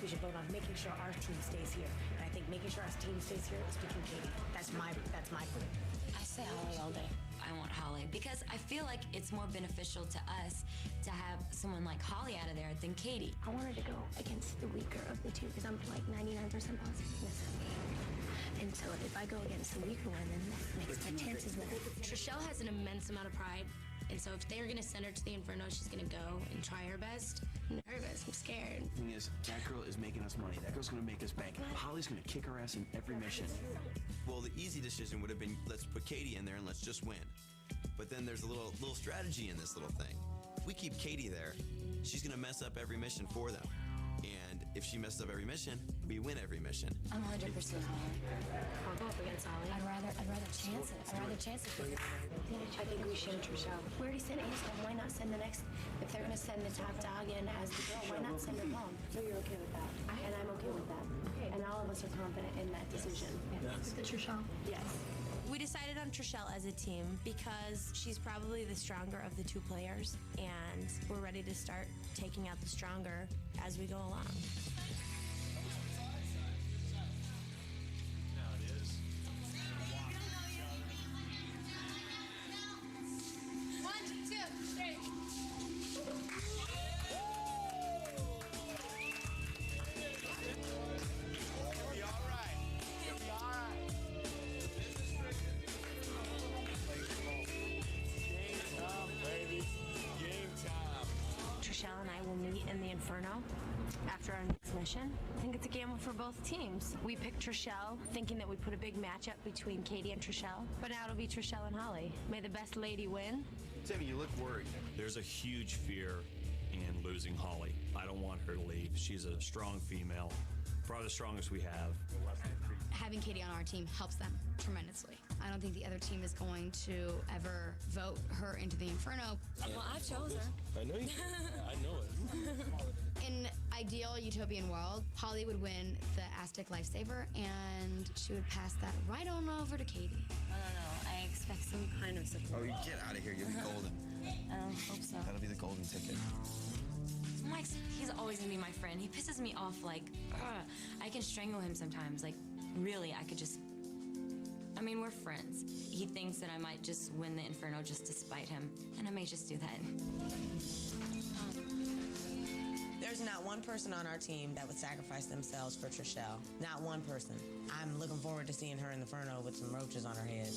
we should vote on making sure our team stays here. And I think making sure our team stays here is picking Katie. That's my vote. I say Holly all day. I want Holly because I feel like it's more beneficial to us to have someone like Holly out of there than Katie. I wanted to go against the weaker of the two because I'm like 99% positiveness of me. And so if I go against the weaker one, then that makes my chances better. Trishelle has an immense amount of pride. And so if they're going to send her to the Inferno, she's going to go and try her best. I'm nervous. I'm scared. The thing is, that girl is making us money. That girl's going to make us bank. Holly's going to kick her ass in every mission. Well, the easy decision would have been, let's put Katie in there and let's just win. But then there's a little strategy in this little thing. If we keep Katie there, she's going to mess up every mission for them. And if she messes up every mission, we win every mission. I'm 100% Holly. I'll go up against Holly. I'd rather chance it. I'd rather chance it. I think we should, Trishelle. We already sent Ace home. Why not send the next? If they're going to send the top dog in as the girl, why not send her home? So you're okay with that? And I'm okay with that. Okay. And all of us are confident in that decision. Yes. With the Trishelle? Yes. We decided on Trishelle as a team because she's probably the stronger of the two players, and we're ready to start taking out the stronger as we go along. Now it is. 1, 2, 3. You'll be all right. You'll be all right. Game time, baby. Game time. Trishelle and I will meet in the Inferno after our next mission. I think it's a gamble for both teams. We picked Trishelle, thinking that we put a big matchup between Katie and Trishelle, but now it'll be Trishelle and Holly. May the best lady win. Timmy, you look worried. There's a huge fear in losing Holly. I don't want her to leave. She's a strong female, probably the strongest we have. Having Katie on our team helps them tremendously. I don't think the other team is going to ever vote her into the Inferno. Well, I chose her. I know you. I know it. In ideal utopian world, Holly would win the Aztec Lifesaver, and she would pass that right on over to Katie. No. I expect some kind of support. Oh, you get out of here. You'll be golden. I don't hope so. That'll be the golden ticket. Mike's, he's always gonna be my friend. He pisses me off like, I can strangle him sometimes. Like, really, I could just, I mean, we're friends. He thinks that I might just win the Inferno just to spite him, and I may just do that. There's not one person on our team that would sacrifice themselves for Trishelle. Not one person. I'm looking forward to seeing her in the Inferno with some roaches on her head.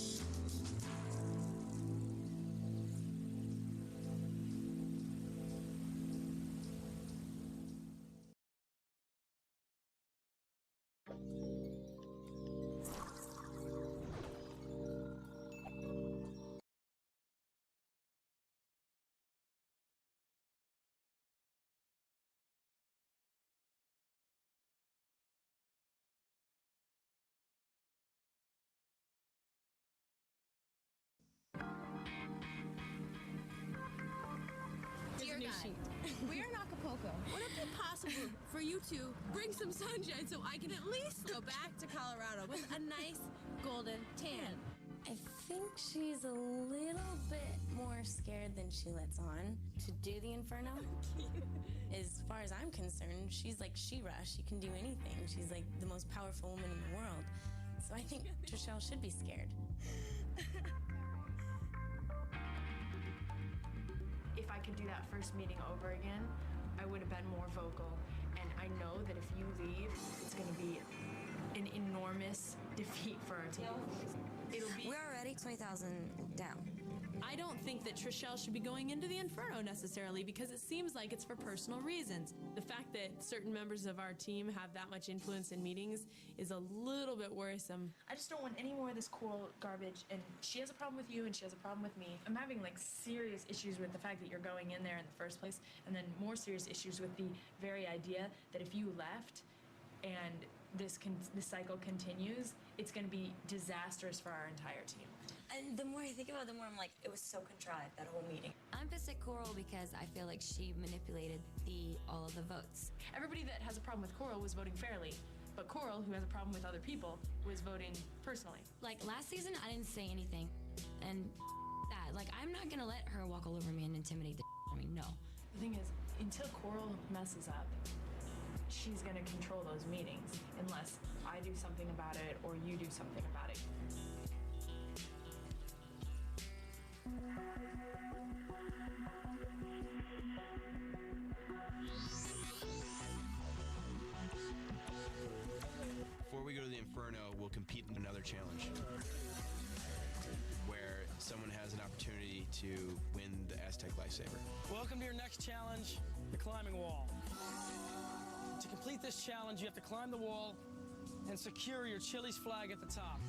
Dear God. We're in Acapulco. Would it be possible for you to bring some sunshine so I can at least go back to Colorado with a nice golden tan? I think she's a little bit more scared than she lets on to do the Inferno. As far as I'm concerned, she's like She-Ra. She can do anything. She's like the most powerful woman in the world. So I think Trishelle should be scared. If I could do that first meeting over again, I would have been more vocal. And I know that if you leave, it's going to be an enormous defeat for our team. We're already 20,000 down. I don't think that Trishelle should be going into the Inferno necessarily because it seems like it's for personal reasons. The fact that certain members of our team have that much influence in meetings is a little bit worrisome. I just don't want any more of this coral garbage, and she has a problem with you and she has a problem with me. I'm having like serious issues with the fact that you're going in there in the first place, and then more serious issues with the very idea that if you left and this cycle continues, it's going to be disastrous for our entire team. And the more I think about it, the more I'm like, it was so contrived, that whole meeting. I'm pissed at Coral because I feel like she manipulated all of the votes. Everybody that has a problem with Coral was voting fairly, but Coral, who has a problem with other people, was voting personally. Like, last season, I didn't say anything, and that. Like, I'm not going to let her walk all over me and intimidate the out of me, no. The thing is, until Coral messes up, she's going to control those meetings unless I do something about it or you do something about it. Before we go to the Inferno, we'll compete in another challenge where someone has an opportunity to win the Aztec Lifesaver. Welcome to your next challenge, the climbing wall. To complete this challenge, you have to climb the wall and secure your Chili's flag at the top.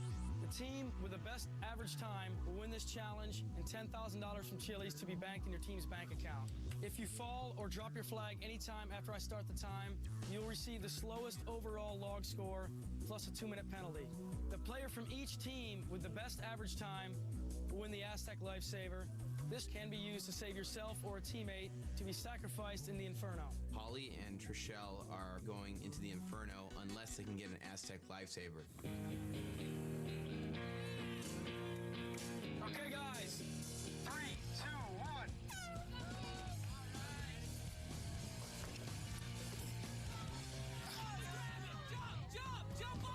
The team with the best average time will win this challenge and $10,000 from Chili's to be banked in your team's bank account. If you fall or drop your flag anytime after I start the time, you'll receive the slowest overall log score plus a 2-minute penalty. The player from each team with the best average time will win the Aztec Lifesaver. This can be used to save yourself or a teammate to be sacrificed in the Inferno. Holly and Trishelle are going into the Inferno unless they can get an Aztec Lifesaver. Okay, guys. 3, 2, 1. Jump up!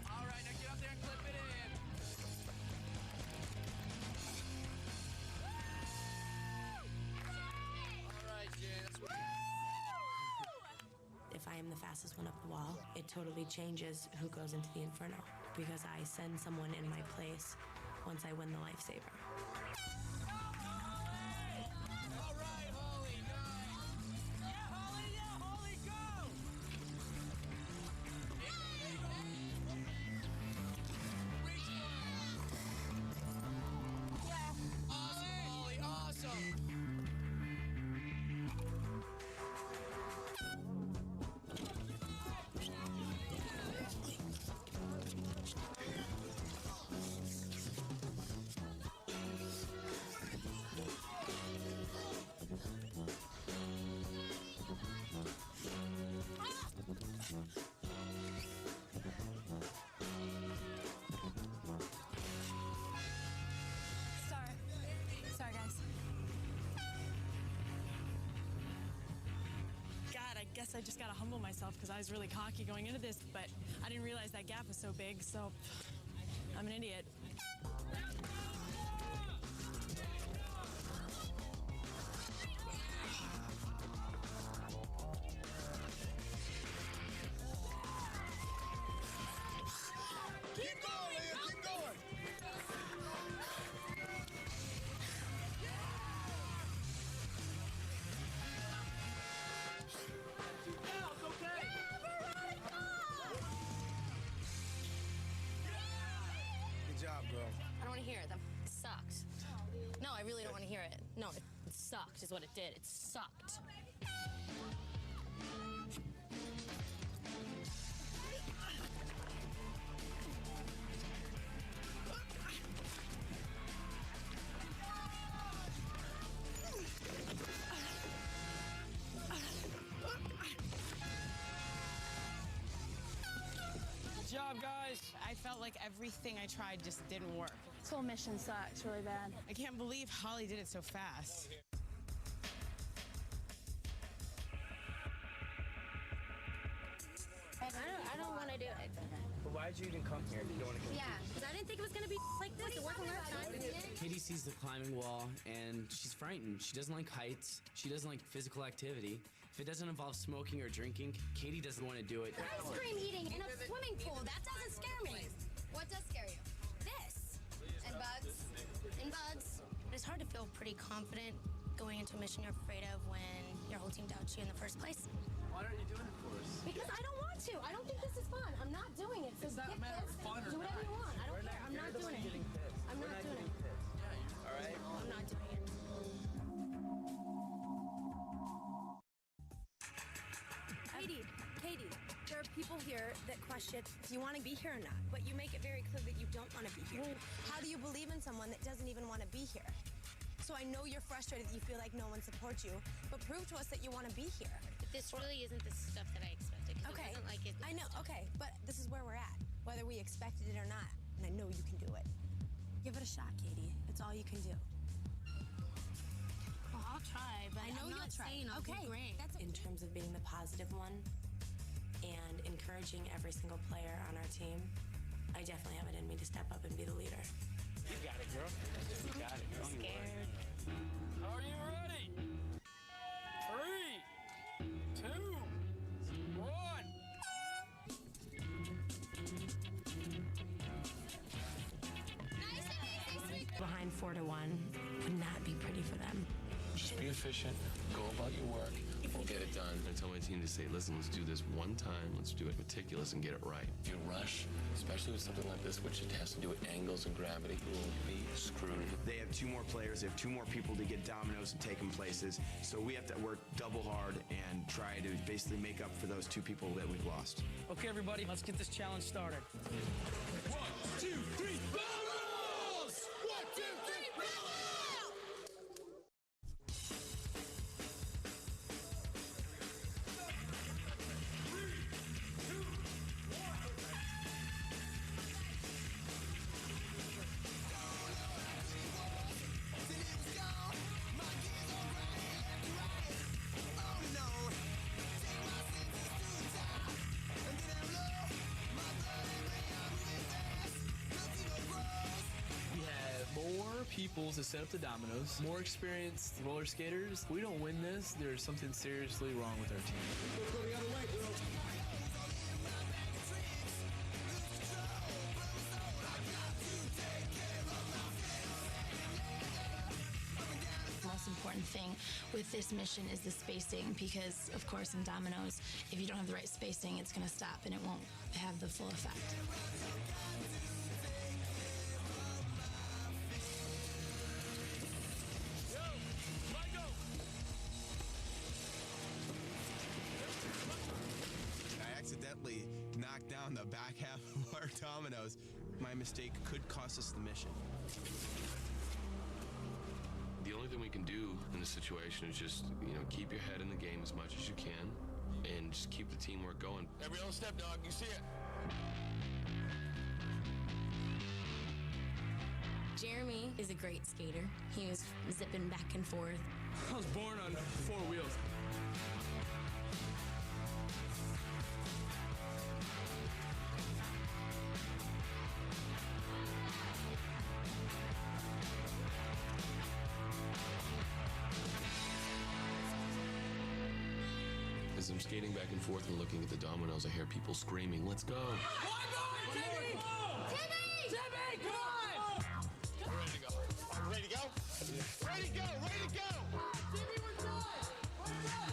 All right, now get up there and clip it in. All right, Jen, that's what If I am the fastest one up the wall, it totally changes who goes into the Inferno because I send someone in my place once I win the Lifesaver. All right, Holly, nice. Yeah, Holly, go! Awesome, Holly, awesome. Sorry, guys. God, I guess I just gotta humble myself because I was really cocky going into this, but I didn't realize that gap was so big, so I'm an idiot. Keep going, Leah, keep going. Good job, girl. I don't want to hear it. That sucked. No, I really don't want to hear it. No, it sucked is what it did. It sucked. Good job, guys. I felt like everything I tried just didn't work. This whole mission sucks really bad. I can't believe Holly did it so fast. I don't want to do it. But why did you even come here if you don't want to compete? Yeah, because I didn't think it was going to be like this. It wasn't last time. Katie sees the climbing wall and she's frightened. She doesn't like heights. She doesn't like physical activity. If it doesn't involve smoking or drinking, Katie doesn't want to do it. Ice cream eating in a swimming pool. That doesn't scare me. What does scare you? This. And bugs? And bugs. It's hard to feel pretty confident going into a mission you're afraid of when your whole team doubts you in the first place. Why aren't you doing it for us? Because I don't want to. I don't think this is fun. I'm not doing it. So It's not a get matter of pissed. fun or Do whatever not. you want. I don't care. I'm not doing it. I'm not doing it. All right? I'm not doing it. Katie, there are people here that question if you want to be here or not, but you make it very clear that you don't want to be here. How do you believe in someone that doesn't even want to be here? So I know you're frustrated that you feel like no one supports you, but prove to us that you want to be here. But this really isn't the stuff that I expected. Okay. It wasn't like it. I know, okay, but this is where we're at. whether we expected it or not. And I know you can do it. Give it a shot, Katie. It's all you can do. Well, I'll try, but I know I'm not you'll try. saying I'll Okay, do great. In terms of being the positive one and encouraging every single player on our team, I definitely have it in me to step up and be the leader. You got it, girl. You got it, girl. I'm scared. Are you ready? 3, 2, 1. Behind 4-1 would not be pretty for them. Just be efficient, go about your work, we'll get it done. I tell my team to say, listen, let's do this one time, let's do it meticulous and get it right. If you rush, especially with something like this, which it has to do with angles and gravity, you will be screwed. They have 2 more players, they have 2 more people to get dominoes and take them places. So we have to work double hard and try to basically make up for those 2 people that we've lost. Okay, everybody, let's get this challenge started. 1, 2, 3, balls! 1, 2, 3, balls! People to set up the dominoes, more experienced roller skaters. If we don't win this, there's something seriously wrong with our team. Let's go the other way, girls. The most important thing with this mission is the spacing, because of course in dominoes, if you don't have the right spacing, it's going to stop and it won't have the full effect. Knocked down the back half of our dominoes. My mistake could cost us the mission. The only thing we can do in this situation is just, keep your head in the game as much as you can and just keep the teamwork going. Every other step, dog. You see it. Jeremy is a great skater. He was zipping back and forth. I was born on 4 wheels. As I'm skating back and forth and looking at the dominoes, I hear people screaming, "Let's go!" Timmy! Timmy! Come on! We're ready to go. Ready to go? Ready to go! Ready to go! Timmy, we're done! We're done!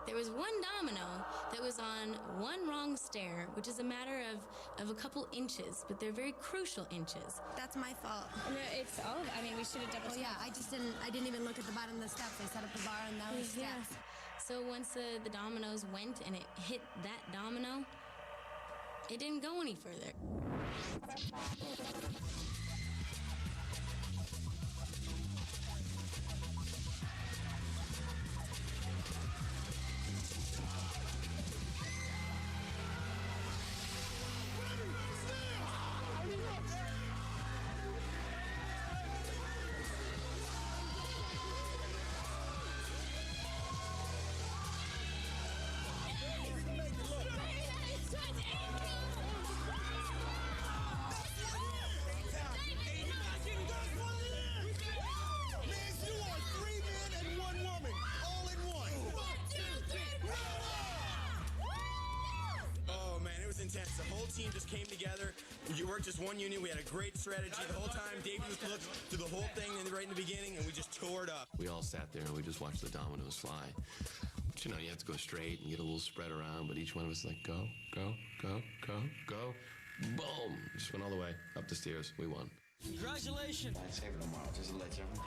There was one domino that was on one wrong stair, which is a matter of a couple inches, but they're very crucial inches. That's my fault. No, it's all of it. I mean, we should have double Oh yeah, I didn't even look at the bottom of the steps. I set up the bar and those steps. So once the dominoes went and it hit that domino, it didn't go any further. Intense. The whole team just came together. We worked as one unit. We had a great strategy the whole time. Davey was looked through the whole thing right in the beginning, and we just tore it up. We all sat there and we just watched the dominoes fly. You know, you have to go straight and get a little spread around, but each one of us is like, go, go, go, go, go. Boom! Just went all the way up the stairs. We won. Congratulations. I'd save it tomorrow, just to let you know.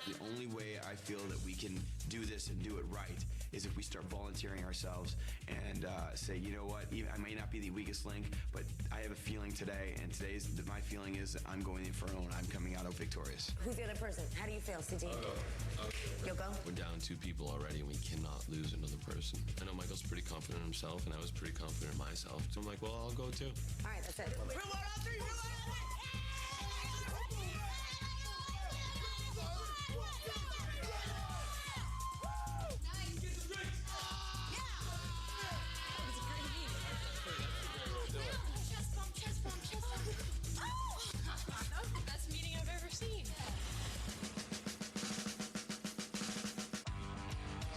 The only way I feel that we can do this and do it right is if we start volunteering ourselves and say, you know what, even, I may not be the weakest link, but I have a feeling today, and my feeling is that I'm going to the Inferno and I'm coming out victorious. Who's the other person? How do you feel, CT? You'll go? We're down 2 people already, and we cannot lose another person. I know Michael's pretty confident in himself, and I was pretty confident in myself. So I'm like, well, I'll go too. All right, that's it. Real world on 3, real world on 3.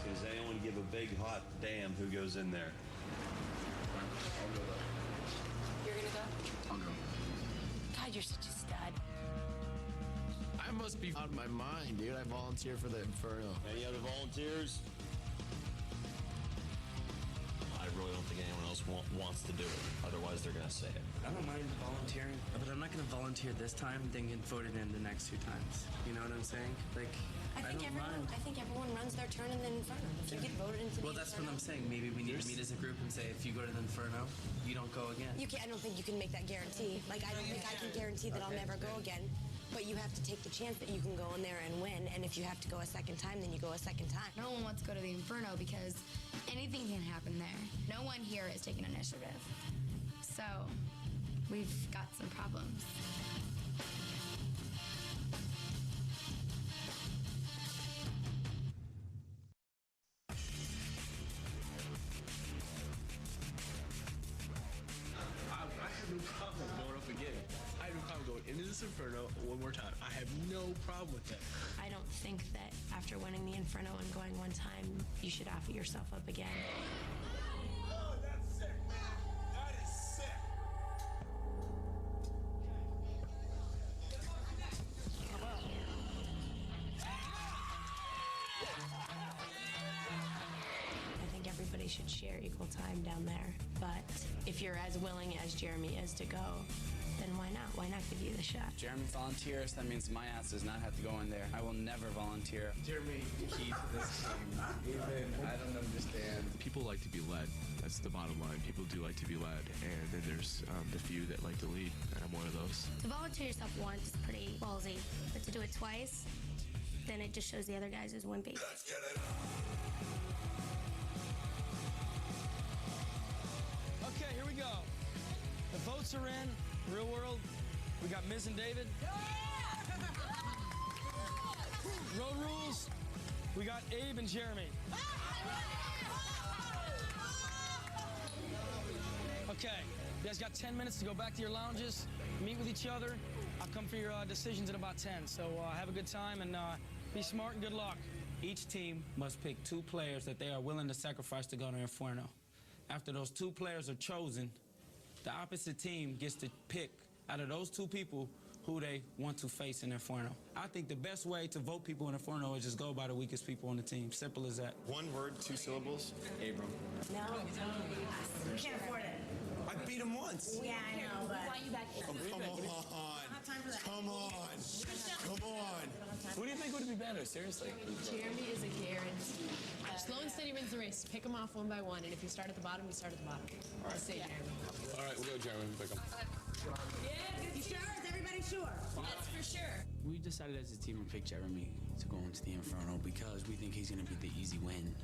Does anyone give a big hot damn who goes in there? You're gonna go? I'll go. God, you're such a stud. I must be out of my mind, dude. I volunteer for the Inferno. Any other volunteers? I really don't think anyone else wants to do it. Otherwise, they're going to say it. I don't mind volunteering, but I'm not going to volunteer this time, then get voted in the next 2 times. You know what I'm saying? Like, I don't mind. I think everyone runs their turn in the Inferno. If you get voted into Well, the that's Inferno, what I'm saying. Maybe we need to meet as a group and say, if you go to the Inferno, you don't go again. you can't. I don't think you can make that guarantee. Like, I don't think I can guarantee that I'll never go again. But you have to take the chance that you can go in there and win. And if you have to go a second time, then you go a second time. No one wants to go to the Inferno because anything can happen there. No one here is taking initiative. So, we've got some problems. I have no problem going up again. I have no problem going into this Inferno one more time. I have no problem with that. I don't think that after winning the Inferno and going one time, you should offer yourself up again. Oh, that's sick, man. That is sick. I think everybody should share equal time down there. But if you're as willing as Jeremy is to go, then why not? Why not give you the shot? Jeremy volunteers, that means my ass does not have to go in there. I will never volunteer. Jeremy, the key to this team. Even, I don't understand. People like to be led. That's the bottom line. People do like to be led. And then there's the few that like to lead. And I'm one of those. To volunteer yourself once is pretty ballsy, but to do it twice, then it just shows the other guys as wimpy. Let's get it. Okay, here we go. The votes are in. Real world. We got Miz and David. Road rules. We got Abe and Jeremy. Okay, you guys got 10 minutes to go back to your lounges, meet with each other. I'll come for your decisions in about 10. So have a good time and be smart and good luck. Each team must pick 2 players that they are willing to sacrifice to go to Inferno. After those 2 players are chosen, the opposite team gets to pick out of those 2 people who they want to face in Inferno. I think the best way to vote people in Inferno is just go by the weakest people on the team. Simple as that. 1 word, 2 syllables. Abram. No, we can't afford it. I beat him once. Yeah, I know, but... Why you back in? Come on. Come on. Who do you think would be better? Seriously. Jeremy is a guarantee. Slow and steady wins the race. Pick them off one by one, and if you start at the bottom, you start at the bottom. All right, say Jeremy. All right, we'll go, Jeremy. Pick him. Yeah, you sure? Is everybody sure? That's for sure. We decided as a team to pick Jeremy to go into the Inferno because we think he's going to be the easy win.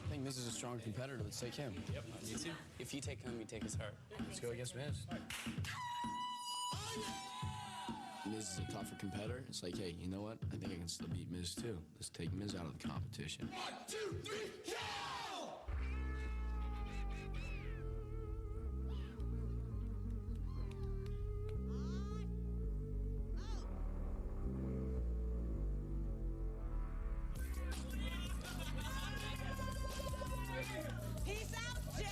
I think Miz is a strong competitor. Let's take him. Yep, me too. If you take him, you take his heart. Let's go against Miz. Miz is a tougher competitor. It's like, hey, you know what? I think I can still beat Miz too. Let's take Miz out of the competition. 1, 2, 3, go! Peace out, Jay!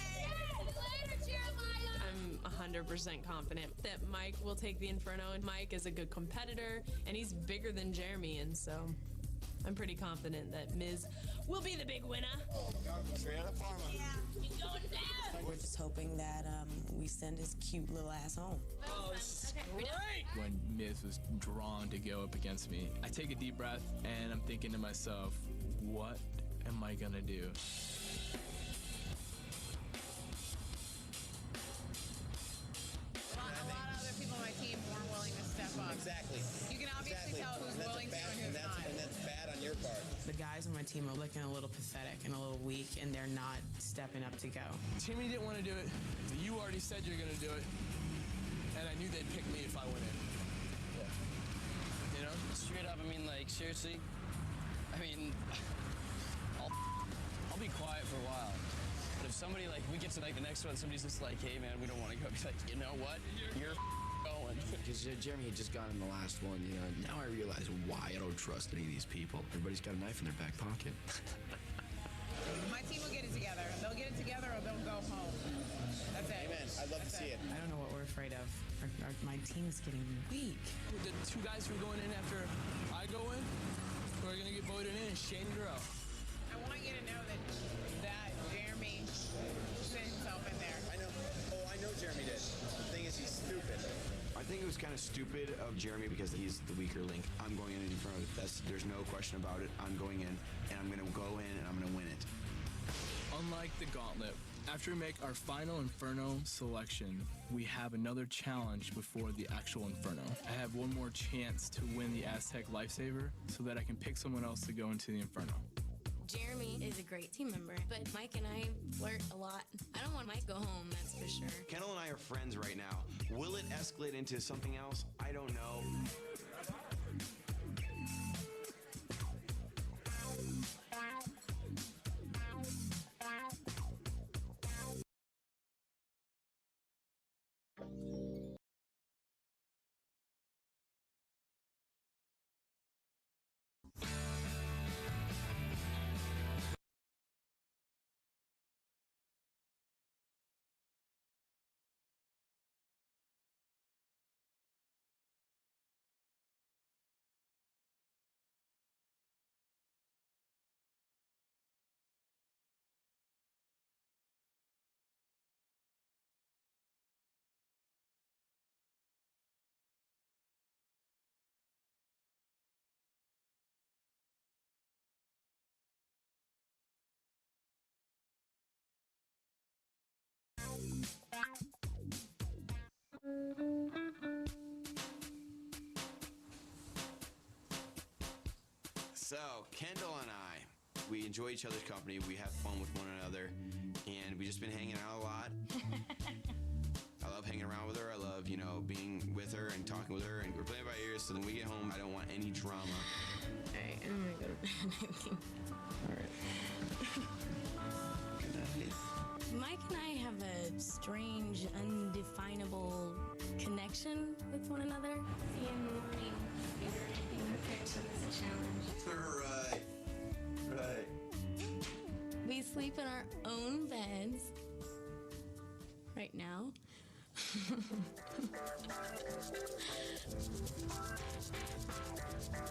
Later, Jeremiah! I'm 100% confident that Mike will take the Inferno, and Mike is a good competitor, and he's bigger than Jeremy, and so I'm pretty confident that Miz will be the big winner. Straight out of Pharma. Yeah, he's going down. We're just hoping that we send his cute little ass home. Oh, this is great! When Miz was drawn to go up against me, I take a deep breath and I'm thinking to myself, what am I gonna do? A lot of other people on my team weren't willing to step up. Exactly. You can obviously tell who's willing to and who's not. And that's bad on your part. The guys on my team are looking a little pathetic and a little weak, and they're not stepping up to go. Timmy didn't want to do it. You already said you're going to do it. And I knew they'd pick me if I went in. Yeah. You know? Straight up, I mean, like, seriously, I mean, I'll be quiet for a while. But if somebody, like, we get to, like, the next one, somebody's just like, hey, man, we don't want to go. I'll be like, you know what? You're going. Because Jeremy had just gone in the last one, you know, and now I realize why I don't trust any of these people. Everybody's got a knife in their back pocket. My team will get it together. They'll get it together or they'll go home. That's it. Amen. I'd love to see it. I don't know what we're afraid of. My team's getting weak. The two guys who are going in after I go in, who are going to get voted in, is Shane and Darrell. I want you to know that Jeremy put himself in there. I know. Oh, I know Jeremy did. The thing is, he's stupid. I think it was kind of stupid of Jeremy because he's the weaker link. I'm going in front of it. There's no question about it. I'm going in, and I'm going to go in, and I'm going to win it. Unlike the gauntlet, after we make our final Inferno selection, we have another challenge before the actual Inferno. I have one more chance to win the Aztec Lifesaver so that I can pick someone else to go into the Inferno. Jeremy is a great team member, but Mike and I flirt a lot. I don't want Mike to go home, that's for sure. Kendall and I are friends right now. Will it escalate into something else? I don't know. So, Kendall and I, we enjoy each other's company, we have fun with one another, and we've just been hanging out a lot. I love hanging around with her, I love, you know, being with her and talking with her, and we're playing by ears, so then we get home, I don't want any drama. Alright, I'm gonna go to bed, I think. Alright. Mike and I have a strange, undefinable connection with one another. See you in the morning. Is there anything prepared so there's a challenge? Right. We sleep in our own beds right now.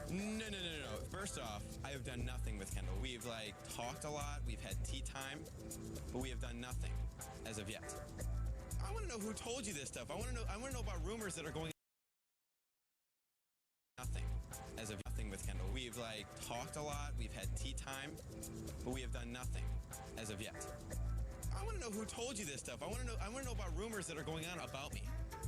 No. First off, I have done nothing with Kendall. We've like talked a lot, we've had tea time, but we have done nothing as of yet. I want to know who told you this stuff. I want to know about rumors that are going. Nothing as of nothing with Kendall. We've like talked a lot, we've had tea time, but we have done nothing as of yet. I want to know who told you this stuff. I want to know about rumors that are going on about me.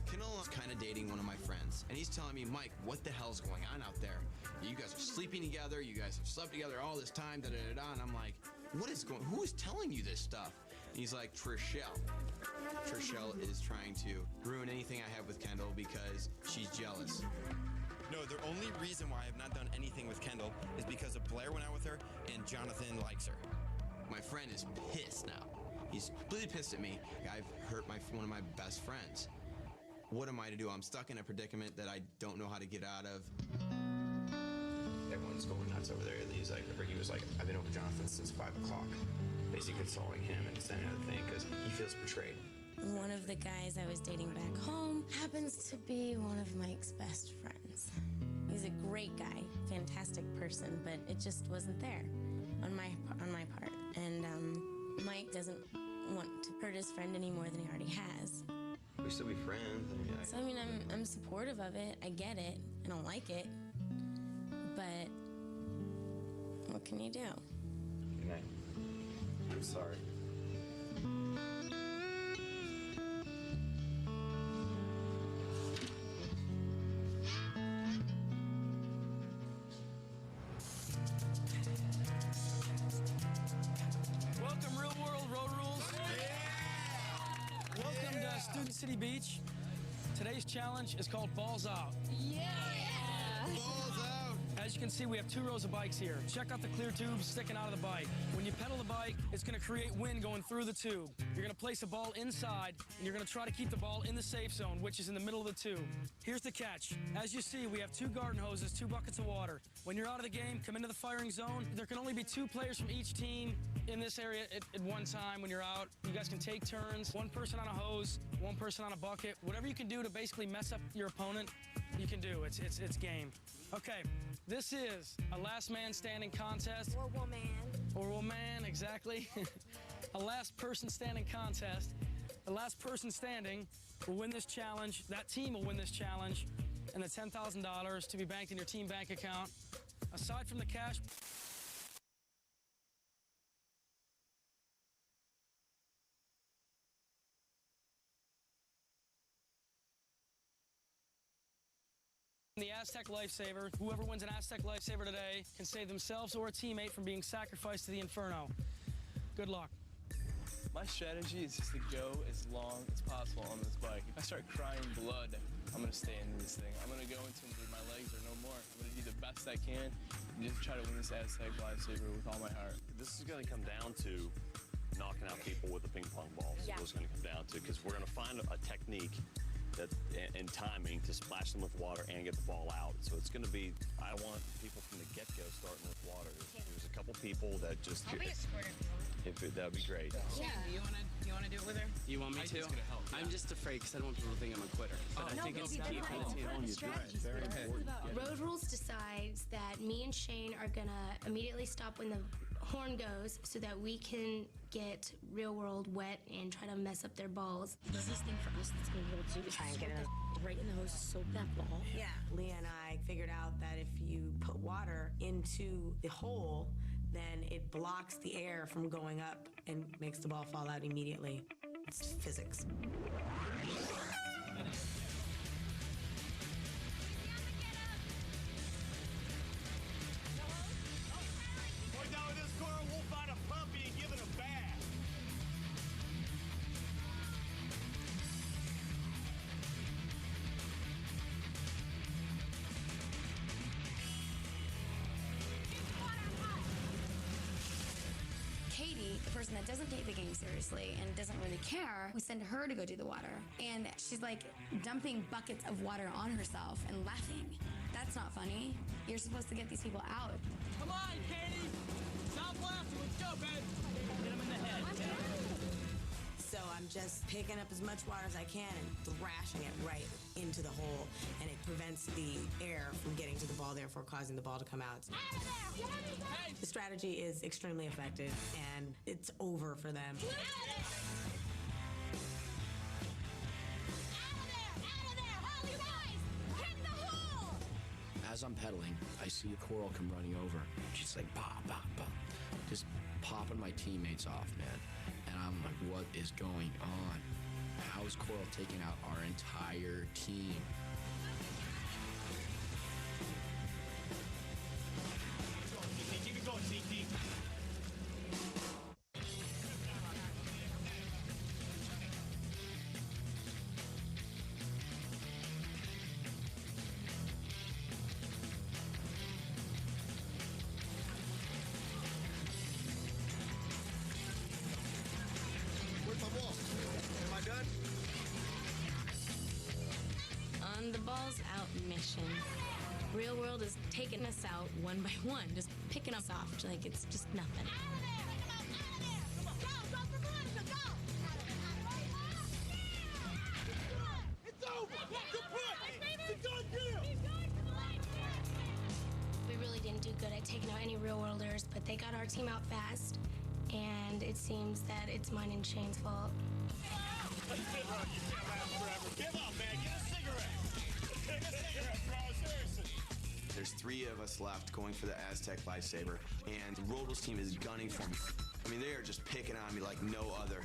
Kendall is kind of dating one of my friends, and he's telling me, Mike, what the hell's going on out there? You guys are sleeping together, you guys have slept together all this time, da-da-da-da, and I'm like, who is telling you this stuff? And he's like, Trishelle. Trishelle is trying to ruin anything I have with Kendall because she's jealous. No, the only reason why I have not done anything with Kendall is because of Blair went out with her and Jonathan likes her. My friend is pissed now. He's completely pissed at me. I've hurt one of my best friends. What am I to do? I'm stuck in a predicament that I don't know how to get out of. Everyone's going nuts over there. Ricky was like, I've been over Jonathan since 5 o'clock, basically consoling him and sending him the thing because he feels betrayed. One of the guys I was dating back home happens to be one of Mike's best friends. He's a great guy, fantastic person, but it just wasn't there on my part. And Mike doesn't want to hurt his friend any more than he already has. We still be friends. So I mean, I'm supportive of it. I get it. I don't like it, but what can you do? Good night. I'm sorry. Welcome, Real World Road Rules. Welcome to Student City Beach. Today's challenge is called Balls Out. Yeah! Balls out! As you can see, we have 2 rows of bikes here. Check out the clear tubes sticking out of the bike. When you pedal the bike, it's going to create wind going through the tube. You're going to place a ball inside, and you're going to try to keep the ball in the safe zone, which is in the middle of the tube. Here's the catch. As you see, we have 2 garden hoses, 2 buckets of water. When you're out of the game, come into the firing zone. There can only be 2 players from each team in this area at one time when you're out. You guys can take turns, 1 person on a hose, 1 person on a bucket. Whatever you can do to basically mess up your opponent, you can do. It's game. Okay, this is a last man standing contest. Or woman. Or woman, exactly. A last person standing contest. The last person standing will win this challenge. That team will win this challenge. And the $10,000 to be banked in your team bank account. Aside from the cash... The Aztec Lifesaver. Whoever wins an Aztec Lifesaver today can save themselves or a teammate from being sacrificed to the Inferno. Good luck. My strategy is just to go as long as possible on this bike. If I start crying blood, I'm gonna stay in this thing. I'm gonna go until my legs are no more. I'm gonna do the best I can and just try to win this Aztec Lifesaver with all my heart. This is gonna come down to knocking out people with the ping pong balls. Yeah. That's what it's gonna come down to, because we're gonna find a technique that and timing to splash them with water and get the ball out. So it's going to be, I want people from the get-go starting with water. There's a couple people that just... I'll be a squirter if you want. That would be great. Yeah. You wanna do it with her? You want me to? I'm just afraid because I don't want people to think I'm a quitter. But I think it's key for the team. Very important. Road Rules decides that me and Shane are gonna immediately stop when the horn goes so that we can get Real World wet and try to mess up their balls. The easiest thing for us that's going to be able to do is try and get it right in the hose, soak that ball. Yeah. Leah and I figured out that if you put water into the hole, then it blocks the air from going up and makes the ball fall out immediately. It's physics. Going down with this car, we'll find a puppy and give it a bath. Katie, the person that doesn't take the game seriously and doesn't really care, we send her to go do the water. And she's like dumping buckets of water on herself and laughing. That's not funny. You're supposed to get these people out. Come on, Katie! Southwest, let's go, babe! Hit him in the head. So I'm just picking up as much water as I can and thrashing it right into the hole, and it prevents the air from getting to the ball, therefore causing the ball to come out. The strategy is extremely effective, and it's over for them. As I'm pedaling, I see a Coral come running over. She's like, pop, pop, pop. Just popping my teammates off, man. And I'm like, what is going on? How is Coral taking out our entire team? Keep it going, CT. Where's my ball? Am I done? On the balls out mission, Real World is taking us out one by one, just picking us off like it's just nothing. It's over! Good push! It's a done deal! any real worlders, but they got our team out fast, and it seems that it's mine and Shane's fault. You can't last forever. Give up, man. Get a cigarette. Get a cigarette, bro. Seriously. There's 3 of us left going for the Aztec Lifesaver, and Rodel's team is gunning for me. I mean, they are just picking on me like no other.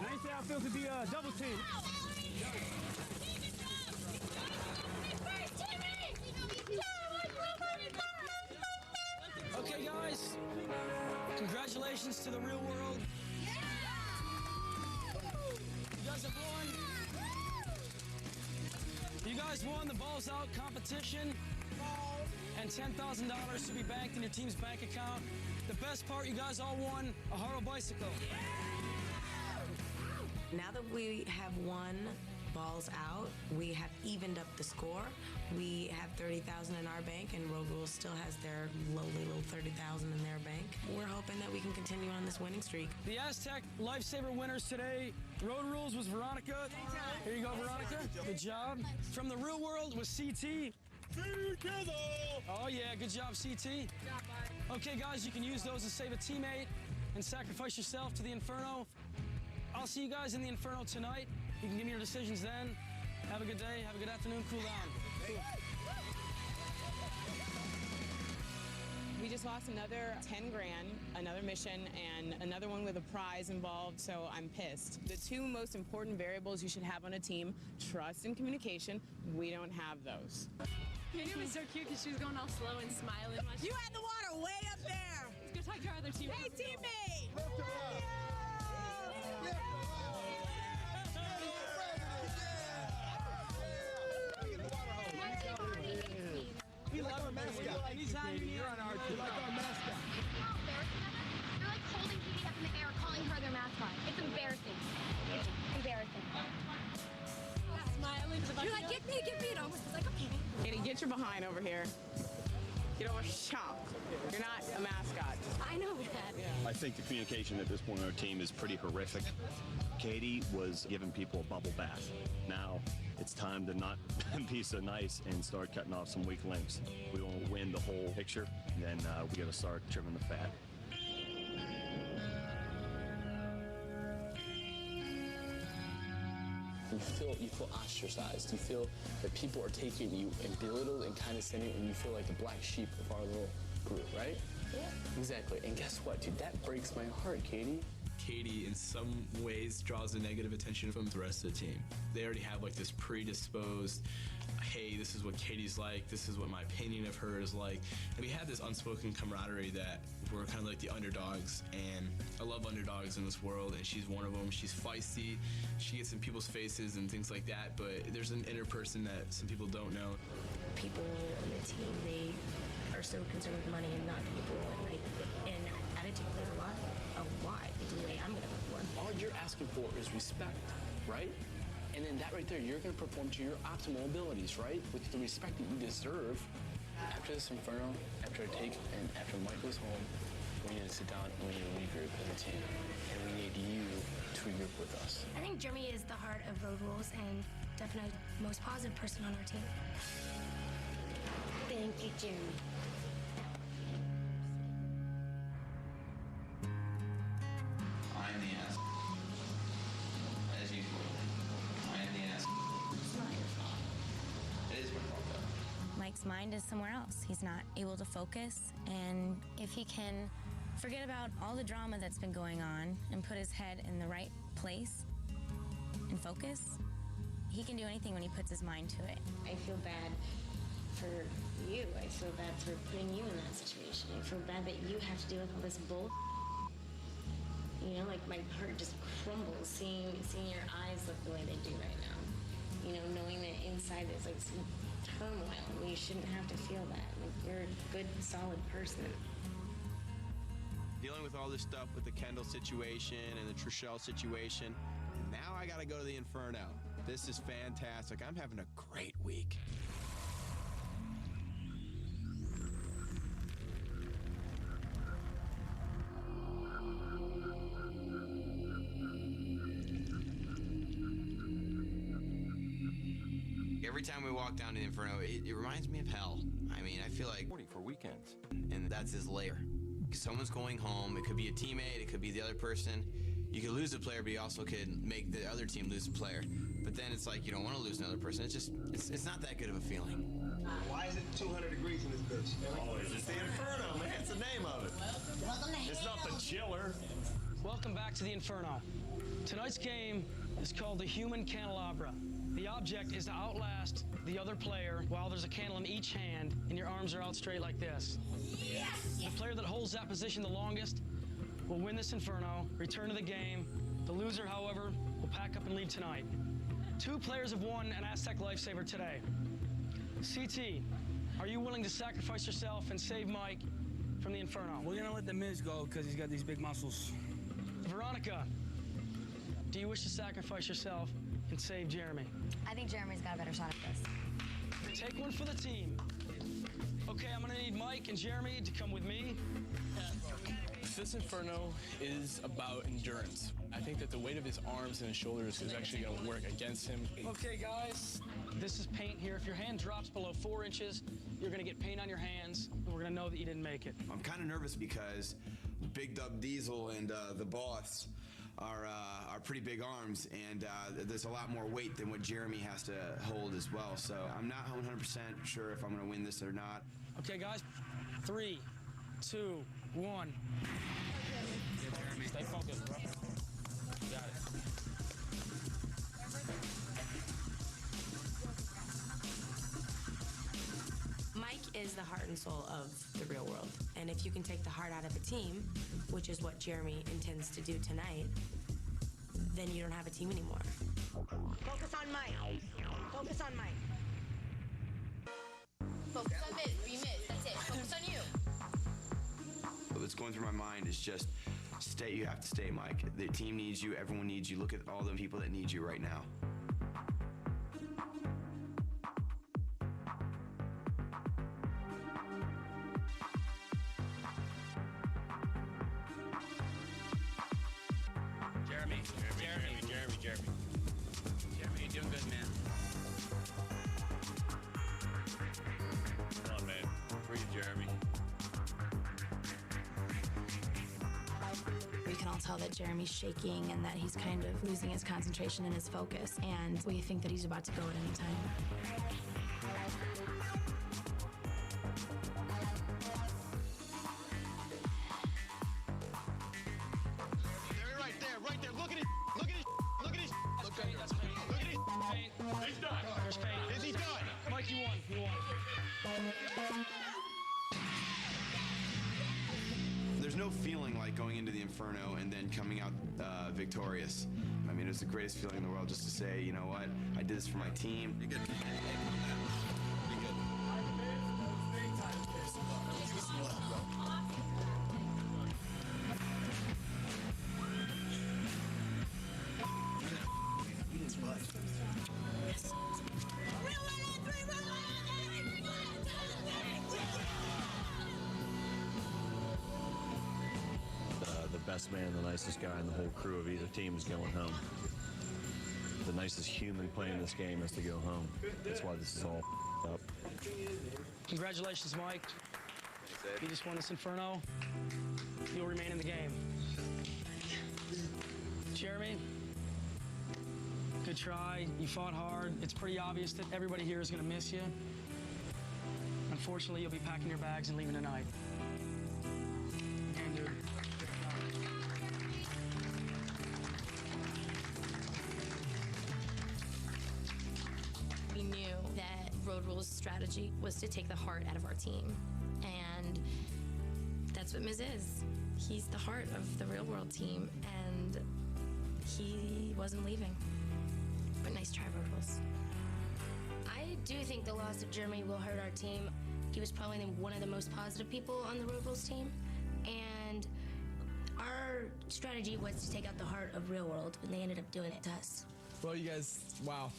Nice outfield to be a double team. Okay, guys. Congratulations to the real world. You guys have won. You guys won the Balls Out competition. And $10,000 to be banked in your team's bank account. The best part, you guys all won a Haro bicycle. Now that we have won Balls Out, we have evened up the score. We have $30,000 in our bank, and Road Rules still has their lowly little $30,000 in their bank. We're hoping that we can continue on this winning streak. The Aztec Lifesaver winners today, Road Rules was Veronica. Here you go, Veronica. Good job. From the real world was CT. Oh yeah, good job, CT. Okay, guys, you can use those to save a teammate and sacrifice yourself to the Inferno. I'll see you guys in the Inferno tonight. You can give me your decisions then. Have a good day, have a good afternoon, cool down. Cool. We just lost another 10 grand, another mission, and another one with a prize involved, so I'm pissed. The 2 most important variables you should have on a team, trust and communication, we don't have those. Katie was so cute because she was going all slow and smiling. You had the water way up there. Let's go talk to our other teammates. Hey, teammate! We love our mascot. Anytime you're on our team. We like our mascot. They're like holding Katie up in the air, calling her their mascot. It's embarrassing. It's embarrassing. Smiling. You're like, get me, and I was like, okay. Katie, get your behind over here. Get over shop. You're not a mascot. I know that. I think the communication at this point on our team is pretty horrific. Katie was giving people a bubble bath. Now it's time to not be so nice and start cutting off some weak links. We want to win the whole picture, then we got to start trimming the fat. You feel ostracized. You feel that people are taking you and belittled and condescending, and you feel like the black sheep of our little group, right? Yeah. Exactly. And guess what, dude? That breaks my heart, Katie. Katie, in some ways, draws the negative attention from the rest of the team. They already have like this predisposed, hey, this is what Katie's like, this is what my opinion of her is like. And we have this unspoken camaraderie that we're kind of like the underdogs, and I love underdogs in this world, and she's one of them. She's feisty, she gets in people's faces and things like that, but there's an inner person that some people don't know. People on the team, they are so concerned with money and not people, and attitude plays a lot of why the way I'm gonna perform. All you're asking for is respect, right? And then that right there, you're gonna perform to your optimal abilities, right? With the respect that you deserve. After this Inferno, after I take, and after Mike goes home, we need to sit down and we need to regroup as a team. And we need you to regroup with us. I think Jeremy is the heart of Road Rules and definitely the most positive person on our team. Thank you, Jeremy. I'm the ass. As usual. I am the ass. It's not your fault. It is my fault, though. Mike's mind is somewhere else. He's not able to focus, and if he can forget about all the drama that's been going on and put his head in the right place and focus, he can do anything when he puts his mind to it. I feel bad for you. I feel bad for putting you in that situation. I feel bad that you have to deal with all this bull. You know, like my heart just crumbles seeing your eyes look the way they do right now. You know, knowing that inside there's like some turmoil and you shouldn't have to feel that. Like you're a good, solid person. Dealing with all this stuff with the Kendall situation and the Trishelle situation. Now I gotta go to the Inferno. This is fantastic. I'm having a great week. every time we walk down to the Inferno, it reminds me of hell. I mean, I feel like 40 for weekends. And that's his layer. Someone's going home. It could be a teammate. It could be the other person. You could lose a player, but you also could make the other team lose a player. But then it's like you don't want to lose another person. It's not that good of a feeling. Why is it 200 degrees in this bitch? Oh, it's the Inferno, man. It's the name of it. It's not the chiller. Welcome back to the Inferno. Tonight's game is called the Human Candelabra. The object is to outlast the other player while there's a candle in each hand and your arms are out straight like this. Yes! The player that holds that position the longest will win this Inferno, return to the game. The loser, however, will pack up and leave tonight. 2 players have won an Aztec Lifesaver today. CT, are you willing to sacrifice yourself and save Mike from the Inferno? We're gonna let the Miz go because he's got these big muscles. Veronica, do you wish to sacrifice yourself and save Jeremy? I think Jeremy's got a better shot at this. Take one for the team. Okay, I'm gonna need Mike and Jeremy to come with me. This Inferno is about endurance. I think that the weight of his arms and his shoulders is actually going to work against him. Okay, guys, this is paint here. If your hand drops below 4 inches, you're going to get paint on your hands, and we're going to know that you didn't make it. I'm kind of nervous because Big Dub Diesel and the boss are pretty big arms, and there's a lot more weight than what Jeremy has to hold as well. So I'm not 100% sure if I'm going to win this or not. Okay, guys, 3, 2, 1. Stay focused, bro. You got it. Mike is the heart and soul of the real world. And if you can take the heart out of a team, which is what Jeremy intends to do tonight, then you don't have a team anymore. Focus on Mike. Focus on Mike. Focus on Miz. Be Miz. That's it. Focus on you. What's going through my mind is just stay. You have to stay, Mike. The team needs you. Everyone needs you. Look at all the people that need you right now. Jeremy, you're doing good, man. Come on, man. Breathe, Jeremy. We can all tell that Jeremy's shaking and that he's kind of losing his concentration and his focus, and we think that he's about to go at any time. Right there. Look at it. Look at it. Look at it. Look at it. Look at it. He's done. There's paint. Is he done? Mike, you won. You won. There's no feeling like going into the Inferno and then coming out victorious. I mean, it was the greatest feeling in the world just to say, you know what, I did this for my team. You're good. The best man, the nicest guy in the whole crew of either team is going home. The nicest human playing this game has to go home. That's why this is all up. Congratulations, Mike. You just won this Inferno. You'll remain in the game. Jeremy, good try. You fought hard. It's pretty obvious that everybody here is going to miss you. Unfortunately, you'll be packing your bags and leaving tonight. And, We knew that Road Rules' strategy was to take the heart out of our team, and that's what Miz is. He's the heart of the real world team, and he wasn't leaving. But nice try, Road Rules. I do think the loss of Jeremy will hurt our team. He was probably one of the most positive people on the Road Rules team, and our strategy was to take out the heart of real world, and they ended up doing it to us. Well, you guys, wow.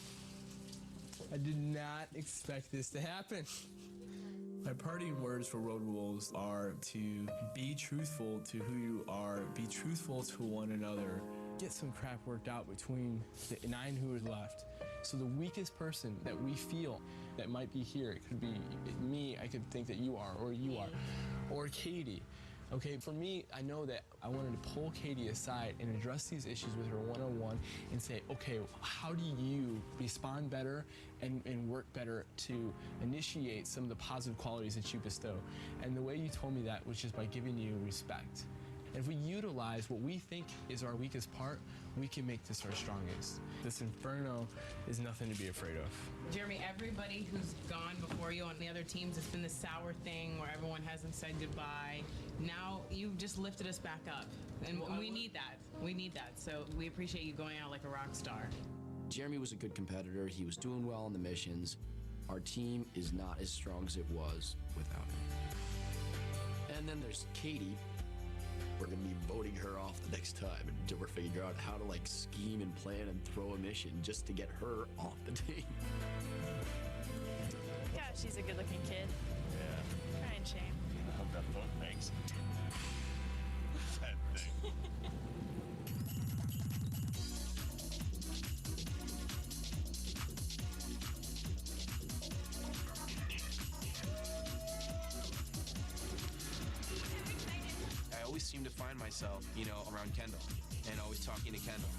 I did not expect this to happen. My parting words for Road Rules are to be truthful to who you are, be truthful to one another, get some crap worked out between the 9 who are left, So the weakest person that we feel that might be here, it could be me, I could think that you are, or Katie. Okay, for me, I know that I wanted to pull Katie aside and address these issues with her one-on-one and say, okay, how do you respond better and work better to initiate some of the positive qualities that you bestow? And the way you told me that was just by giving you respect. And if we utilize what we think is our weakest part, we can make this our strongest. This inferno is nothing to be afraid of. Jeremy, everybody who's gone before you on the other teams, it's been the sour thing where everyone hasn't said goodbye. Now you've just lifted us back up, and we need that. We need that. So we appreciate you going out like a rock star. Jeremy was a good competitor. He was doing well on the missions. Our team is not as strong as it was without him. And then there's Katie. We're going to be voting her off the next time, and we're figuring out how to like scheme and plan and throw a mission just to get her off the team. Yeah, she's a good-looking kid. Yeah. Crying shame. I hope that phone thanks. That thing. I always seem to find myself, you know, around Kendall and always talking to Kendall.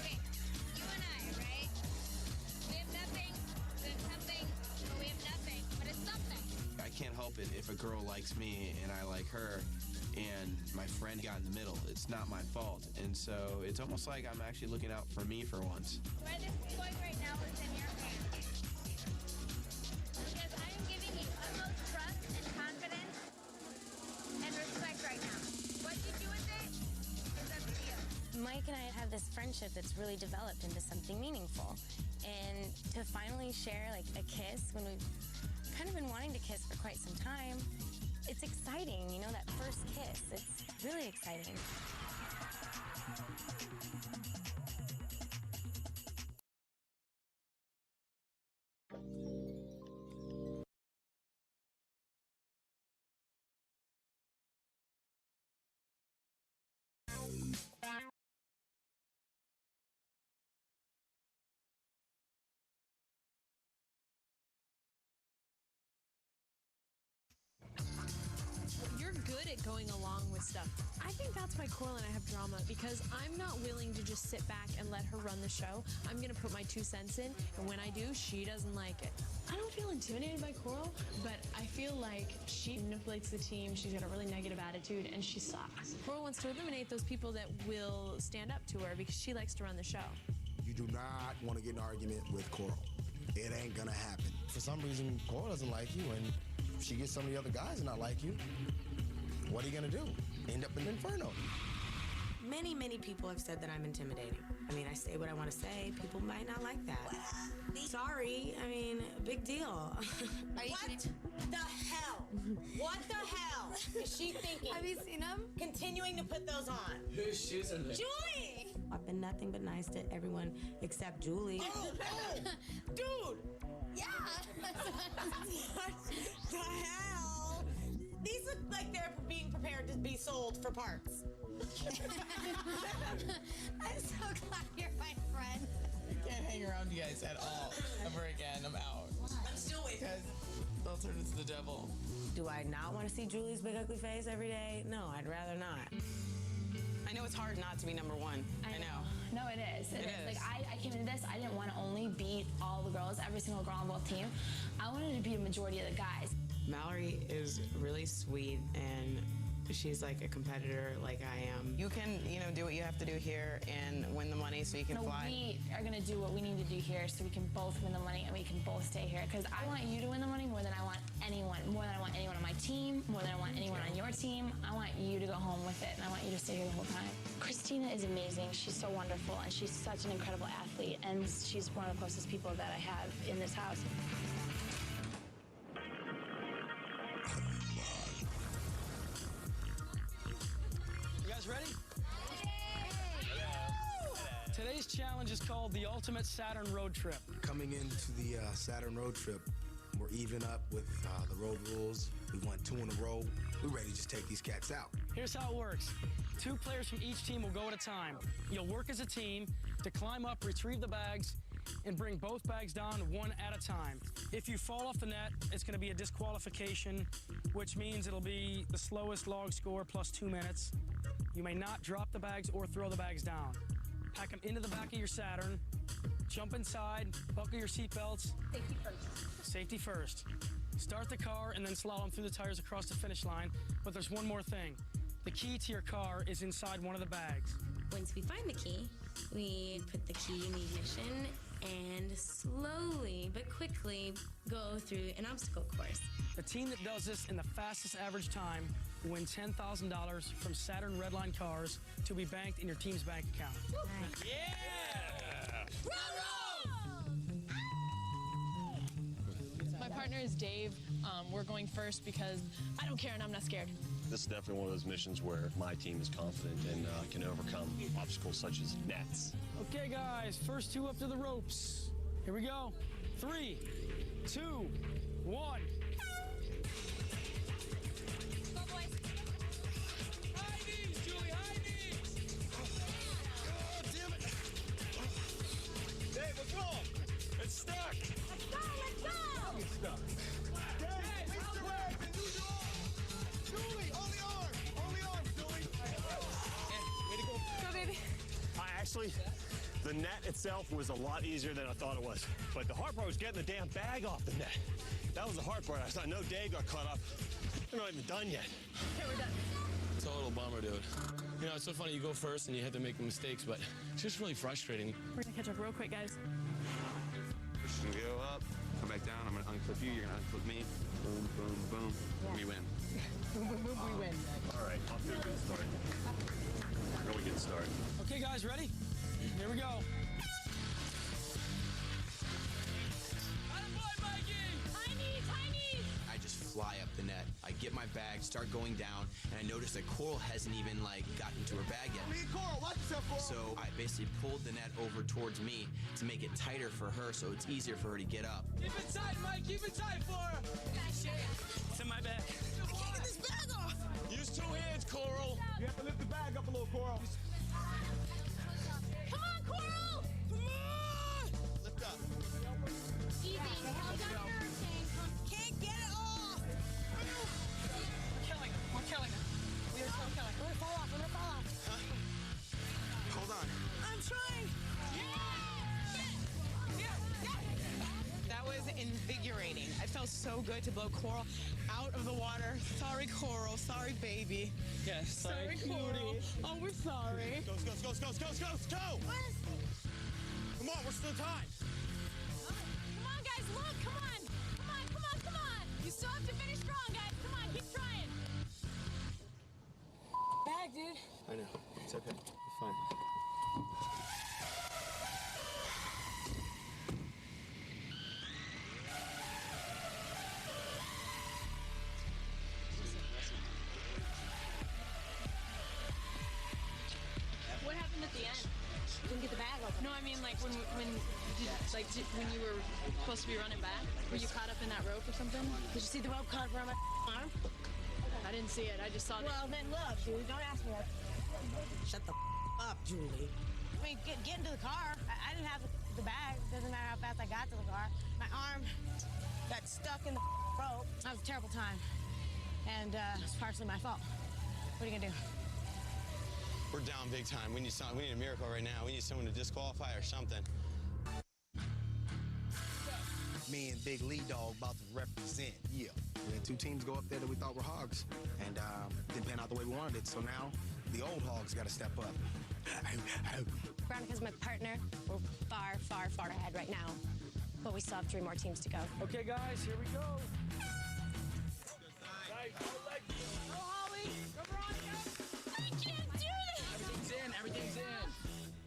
Okay, you and I, right? We have nothing, there's something, but we have nothing, but it's something. I can't help it if a girl likes me and I like her and my friend got in the middle. It's not my fault. And so it's almost like I'm actually looking out for me for once. Where this is going right now is in your hands. Because I am giving you utmost trust and confidence and respect right now. What you do with it is up to you. Mike and I have this friendship that's really developed into something meaningful. And to finally share like a kiss when we've kind of been wanting to kiss for quite some time, it's exciting, you know, that first kiss. It's really exciting. You're good at going along with stuff. I think that's why Coral and I have drama, because I'm not willing to just sit back and let her run the show. I'm going to put my 2 cents in, and when I do, she doesn't like it. I don't feel intimidated by Coral, but I feel like she manipulates the team. She's got a really negative attitude, and she sucks. Coral wants to eliminate those people that will stand up to her because she likes to run the show. You do not want to get in an argument with Coral. It ain't gonna happen. For some reason, Coral doesn't like you, and she gets some of the other guys to not like you. What are you gonna do? End up in the inferno. Many, many people have said that I'm intimidating. I mean, I say what I want to say. People might not like that. Sorry. I mean, big deal. What the hell? What the hell is she thinking? Have you seen him? Continuing to put those on. Whose shoes are they? Julie! I've been nothing but nice to everyone except Julie. Oh, Dude! yeah. What the hell? These look like they're being prepared to be sold for parts. I'm so glad you're my friend. I can't hang around you guys at all ever again. I'm out. I'm still waiting. Because they'll turn into the devil. Do I not want to see Julie's big ugly face every day? No, I'd rather not. I know it's hard not to be number one. I know. No, it is. It is. Like, I came into this, I didn't want to only beat all the girls, every single girl on both teams. I wanted to beat a majority of the guys. Mallory is really sweet, and she's like a competitor like I am. You can, do what you have to do here and win the money so you can fly. We are going to do what we need to do here so we can both win the money and we can both stay here. Because I want you to win the money more than I want anyone. More than I want anyone on my team, more than I want anyone on your team. I want you to go home with it, and I want you to stay here the whole time. Christina is amazing. She's so wonderful, and she's such an incredible athlete, and she's one of the closest people that I have in this house. You guys ready? Today's challenge is called the Ultimate Saturn Road Trip. Coming into the Saturn road trip, we're even up with the road rules. We won 2 in a row. We're ready to just take these cats out. Here's how it works. 2 players from each team will go at a time. You'll work as a team to climb up, retrieve the bags, and bring both bags down one at a time. If you fall off the net, it's going to be a disqualification, which means it'll be the slowest log score plus 2 minutes. You may not drop the bags or throw the bags down. Pack them into the back of your Saturn, jump inside, buckle your seatbelts. Safety first. Safety first. Start the car and then slalom through the tires across the finish line. But there's one more thing. The key to your car is inside one of the bags. Once we find the key, we put the key in the ignition and slowly but quickly go through an obstacle course. The team that does this in the fastest average time will win $10,000 from Saturn Redline cars to be banked in your team's bank account. Nice. Yeah! My partner is Dave. We're going first because I don't care and I'm not scared. This is definitely one of those missions where my team is confident and can overcome obstacles such as nets. Okay, guys, first two up to the ropes. Here we go. 3, 2, 1. Go, boys. High knees, Julie, high knees. Oh, damn it. Dave, what's wrong? It's stuck. Let's go, let's go. It's stuck. Dave, release your legs and use your arms. Julie, only arms, Julie. Way to go. Go, baby. Actually, the net itself was a lot easier than I thought it was. But the hard part was getting the damn bag off the net. That was the hard part. I know Dave got caught up. We're not even done yet. Okay, we're done. Total bummer, dude. You know, it's so funny. You go first and you have to make the mistakes, but it's just really frustrating. We're gonna catch up real quick, guys. Push and go up, come back down. I'm gonna unclip you. You're gonna unclip me. Boom, boom, boom. We win. Boom, boom, boom, we win. All right, off to a good start. Really good start. Okay, guys, ready? Here we go. I just fly up the net. I get my bag, start going down, and I notice that Coral hasn't even gotten to her bag yet. Me and Coral, watch yourself, Coral. So I basically pulled the net over towards me to make it tighter for her, so it's easier for her to get up. Keep it tight, Mike. Keep it tight for her. It's in my bag. I can't get this bag off. Use 2 hands, Coral. You have to lift the bag up a little, Coral. Come on, Coral. Come on. Lift up. Easy. Hold down your thing. Can't get it off. We're killing him. We're killing him. We are so killing him. We're gonna fall off. We're gonna fall off. Hold on. I'm trying. That was invigorating. I felt so good to blow Coral out of the water. Sorry, Coral. Sorry, baby. Yes, Sorry, Coral. Oh, we're sorry. Go. Come on, we're still time. Come on, guys, look. Come on. You still have to finish strong, guys. Come on, keep trying. Bag, dude. I know. It's okay. It's fine. What happened at the end? Didn't get the bag open. No, I mean like when you were supposed to be running back. Were you caught up in that rope or something? Did you see the rope caught around my arm? I didn't see it. I just saw that. Well, then look, Julie, don't ask me that. Shut the up, Julie. I mean, get into the car. I didn't have the bag. Doesn't matter how fast I got to the car. My arm got stuck in the rope. That was a terrible time. And it's partially my fault. What are you gonna do? We're down big time. We need a miracle right now. We need someone to disqualify or something. Me and Big Lee Dog about to represent. Yeah. We had 2 teams go up there that we thought were hogs, and didn't pan out the way we wanted it. So now the old hogs got to step up. Veronica's my partner. We're far, far, far ahead right now. But we still have 3 more teams to go. Okay, guys, here we go. Everything's in.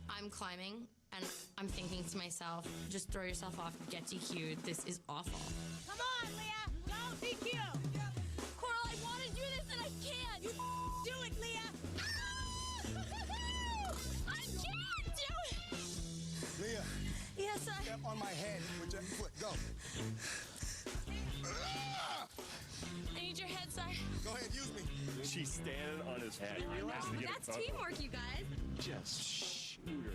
I'm climbing, and I'm thinking to myself, just throw yourself off, get DQ'd. This is awful. Come on, Leah. Don't be cute. Coral, I want to do this and I can't. You do it, Leah. I can't do it. Leah. Yes, sir. Step on my head with your foot. Go. I need your head, sir. Go ahead, use me. She's standing on his head. That's teamwork, you guys. Just shoot her.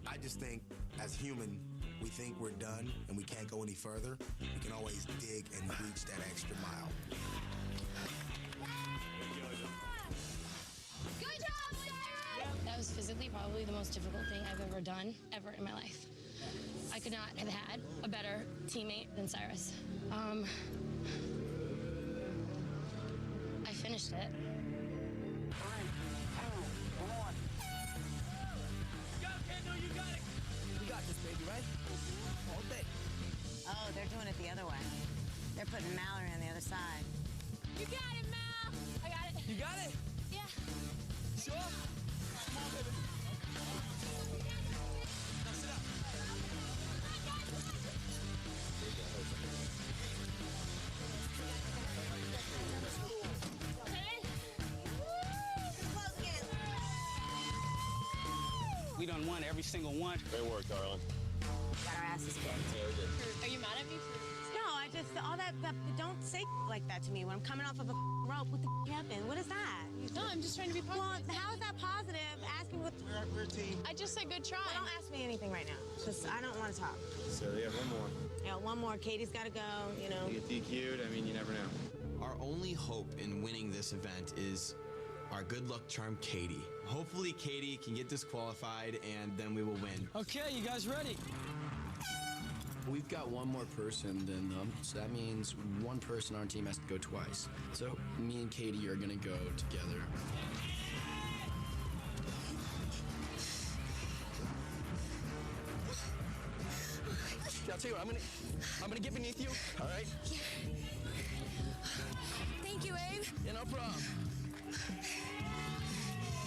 I just think, as human, we think we're done and we can't go any further, we can always dig and reach that extra mile. Good job, Sarah! That was physically probably the most difficult thing I've ever done, ever in my life. I could not have had a better teammate than Cyrus. I finished it. You got it. We got this, baby, right? All day. Oh, they're doing it the other way. They're putting Mallory on the other side. You got it, Mal! I got it. You got it? Yeah. Sure? Come on, baby. Now sit up. We done won every single one. Great work, darling. Got our asses kicked. Yeah, we did. Are you mad at me? No, I just, all that, don't say like that to me when I'm coming off of a rope. What the happened? What is that? No, I'm just trying to be positive. Well, how is that positive? Ask me what. We're a team. I just said good try. Well, don't ask me anything right now. Just, I don't want to talk. So, yeah, one more. Yeah, one more. Katie's got to go, you know. You get DQ'd, I mean, you never know. Our only hope in winning this event is our good luck charm, Katie. Hopefully, Katie can get disqualified, and then we will win. Okay, you guys ready? We've got one more person than them, so that means one person on our team has to go twice. So me and Katie are gonna go together. I'll tell you what, I'm gonna get beneath you, all right? Thank you, Abe. Yeah, no problem.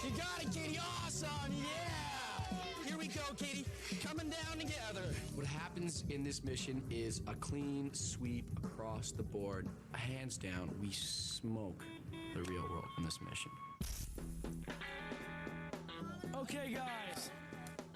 You got it, Katie. Awesome, yeah. Here we go, Katie. Coming down together. What happens in this mission is a clean sweep across the board. Hands down, we smoke the real world in this mission. Okay, guys.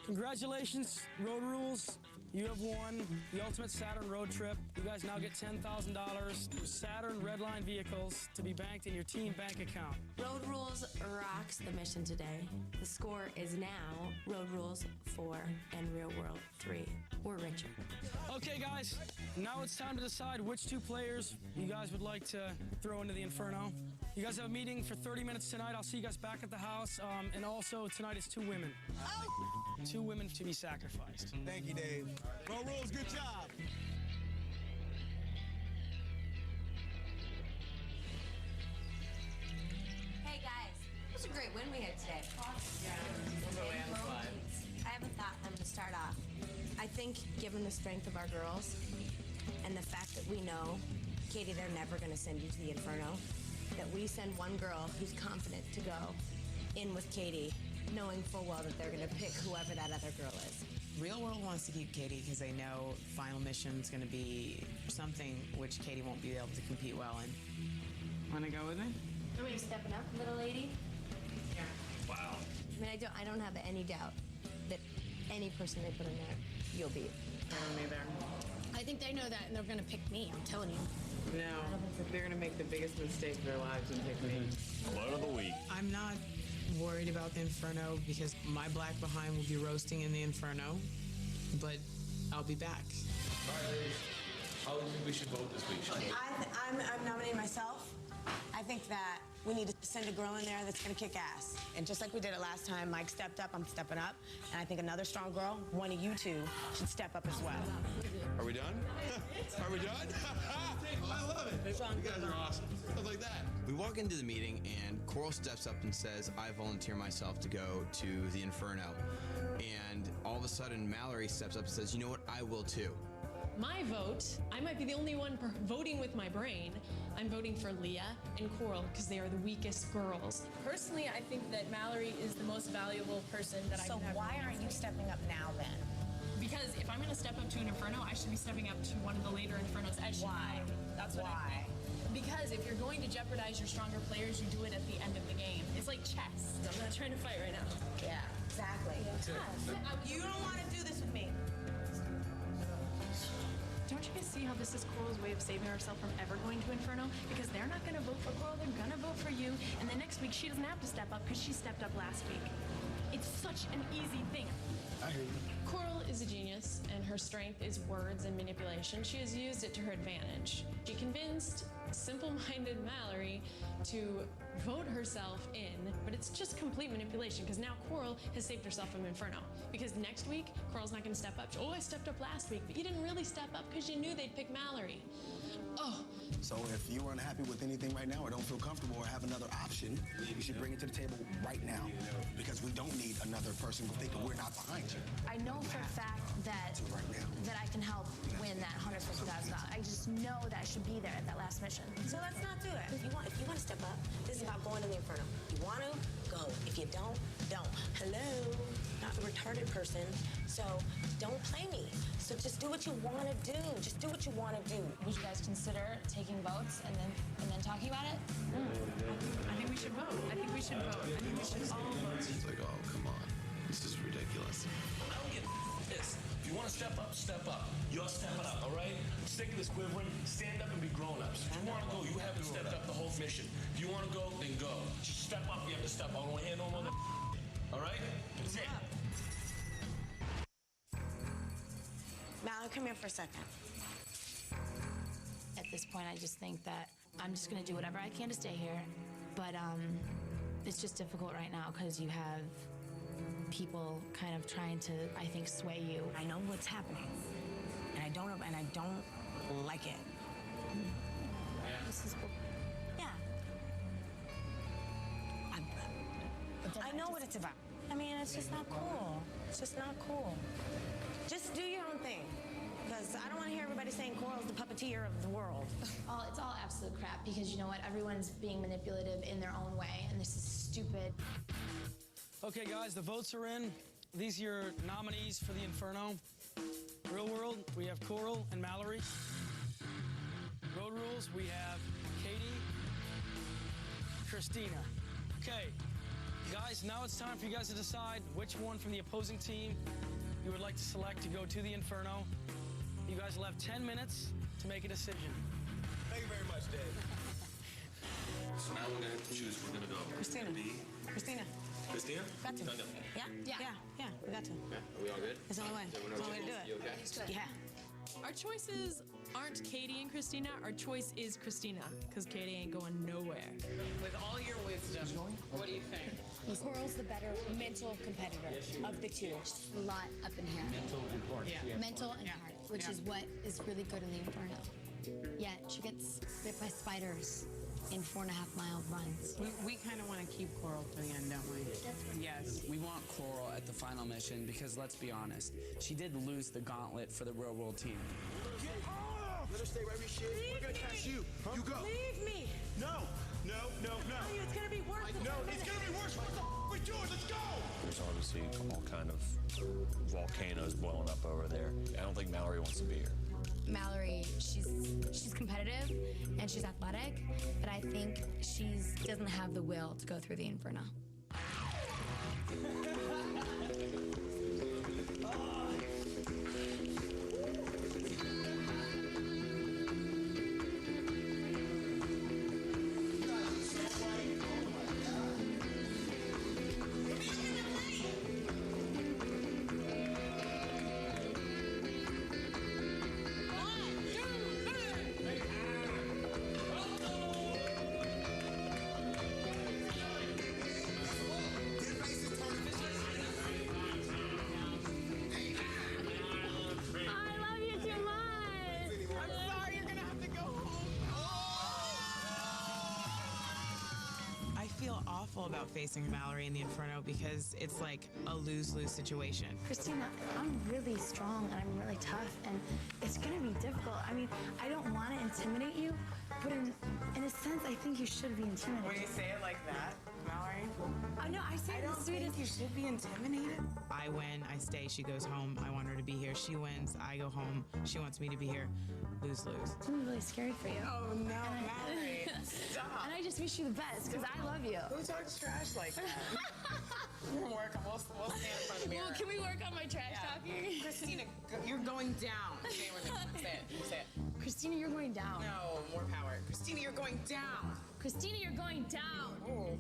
Congratulations, Road Rules. You have won the Ultimate Saturn Road Trip. You guys now get $10,000 for Saturn Redline vehicles to be banked in your team bank account. Road Rules rocks the mission today. The score is now Road Rules 4 and Real World 3. We're richer. Okay, guys. Now it's time to decide which two players you guys would like to throw into the Inferno. You guys have a meeting for 30 minutes tonight. I'll see you guys back at the house. And also, tonight is 2 women. 2 women to be sacrificed. Thank you, Dave. Road Rules, good job. Hey guys, it was a great win we had today. I have a thought on to start off. I think given the strength of our girls and the fact that we know, Katie, they're never going to send you to the Inferno, that we send one girl who's confident to go in with Katie, knowing full well that they're going to pick whoever that other girl is. Real World wants to keep Katie because they know final mission's going to be something which Katie won't be able to compete well in. Want to go with me? Are we stepping up, little lady? Yeah. Wow. I mean, I don't have any doubt that any person they put in there, you'll beat. I don't either. I think they know that, and they're going to pick me. I'm telling you. No, they're going to make the biggest mistake of their lives and pick me. Float of the week. I'm not worried about the Inferno because my black behind will be roasting in the Inferno, but I'll be back. All right, ladies. How do you think we should vote this week? I'm nominating myself. I think that we need to send a girl in there that's going to kick ass. And just like we did it last time, Mike stepped up, I'm stepping up. And I think another strong girl, one of you two, should step up as well. Are we done? Are we done? I love it. You guys are awesome. Stuff like that. We walk into the meeting, and Coral steps up and says, I volunteer myself to go to the Inferno. And all of a sudden, Mallory steps up and says, you know what, I will too. My vote, I might be the only one voting with my brain. I'm voting for Leah and Coral because they are the weakest girls. Personally, I think that Mallory is the most valuable person that I can have. So why aren't you stepping up now then? Because if I'm going to step up to an Inferno, I should be stepping up to one of the later Infernos. Why? That's what I think. Because if you're going to jeopardize your stronger players, you do it at the end of the game. It's like chess. I'm not trying to fight right now. Yeah, exactly. You don't want to do this with me. Don't you guys see how this is Coral's way of saving herself from ever going to Inferno? Because they're not going to vote for Coral, they're going to vote for you. And then next week, she doesn't have to step up because she stepped up last week. It's such an easy thing. I hear you. Coral is a genius, and her strength is words and manipulation. She has used it to her advantage. She convinced simple-minded Mallory to vote herself in, but it's just complete manipulation because now Coral has saved herself from Inferno. Because next week, Coral's not going to step up. Oh, I stepped up last week, but you didn't really step up because you knew they'd pick Mallory. Oh. So if you're unhappy with anything right now or don't feel comfortable or have another option, you should bring it to the table right now. Because we don't need another person thinking we're not behind you. I know for a fact that I can help win that $150,000. I just know that I should be there at that last mission. So let's not do that. If you want to step up, this is about going to the Inferno. You want to, go. If you don't, don't. Hello? Not a retarded person. So don't play me. So just do what you want to do. Just do what you want to do. Would you guys consider taking votes and then talking about it? I think we should vote. I think we should vote. I think we should all vote. It's like, oh, come on. This is ridiculous. I don't get this. If you want to step up, step up. You're stepping up, all right? Stick to this quivering. Stand up and be grown-ups. If you want to go, you haven't stepped up the whole mission. If you want to go, then go. Just step up, you have to step up. I don't want to hear no more all right? That's it. Mallory, come here for a second. At this point, I just think that I'm just going to do whatever I can to stay here. But it's just difficult right now because you have people kind of trying to, I think, sway you. I know what's happening, and I don't like it. This is yeah. I know what it's about. I mean, it's just not cool. It's just not cool. Just do your own thing. Because I don't want to hear everybody saying Coral's the puppeteer of the world. It's all absolute crap because you know what? Everyone's being manipulative in their own way, and this is stupid. Okay, guys, the votes are in. These are your nominees for the Inferno. Real World, we have Coral and Mallory. Road Rules, we have Katie, Christina. Okay, guys, now it's time for you guys to decide which one from the opposing team you would like to select to go to the Inferno. You guys will have 10 minutes to make a decision. Thank you very much, Dave. So now we're going to choose. We're going to go. Christina. Christina? Got to. No. Yeah? Yeah, we got to. Yeah, are we all good? It's the only way. It's the only way to do it. You okay? Yeah. Our choices aren't Katie and Christina. Our choice is Christina, because Katie ain't going nowhere. With all your wisdom, what do you think? Coral's the better mental competitor of the two. A lot up in here. Mental and heart. Yeah. Mental and heart, which is what is really good in the Inferno. Yet she gets bit by spiders in 4.5-mile runs. We kind of want to keep Coral for the end, don't we? Yes. We want Coral at the final mission because, let's be honest, she did lose the gauntlet for the Real World team. Let her stay right where she is. We're going to catch you. You go. Leave me. No. It's going to be worse. No, it's going to be worse. What the we doing? Let's go. There's obviously all kind of volcanoes blowing up over there. I don't think Mallory wants to be here. Mallory, she's competitive and she's athletic, but I think she doesn't have the will to go through the Inferno. About facing Mallory in the Inferno because it's like a lose-lose situation. Christina, I'm really strong and I'm really tough and it's gonna be difficult. I mean, I don't want to intimidate you, but in a sense, I think you should be intimidated. When you say it like that, Mallory? I know, I say it the sweetest. You should be intimidated. I win, I stay, she goes home. I want her to be here. She wins, I go home. She wants me to be here. Lose-lose. I'm really scared for you. Oh no, Mallory. Stop. And I just wish you the best because I love you. Who talks trash like that? We're gonna work on. We'll stand in front of the mirror. Well, can we work on my trash talking? Christina, you're going down. Say it with me. Say it. Say it. Christina, you're going down. No, more power. Christina, you're going down. Christina, you're going down. Ooh.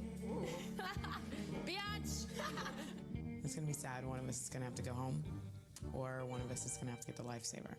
Biatch. It's gonna be sad. One of us is gonna have to go home, or one of us is gonna have to get the lifesaver.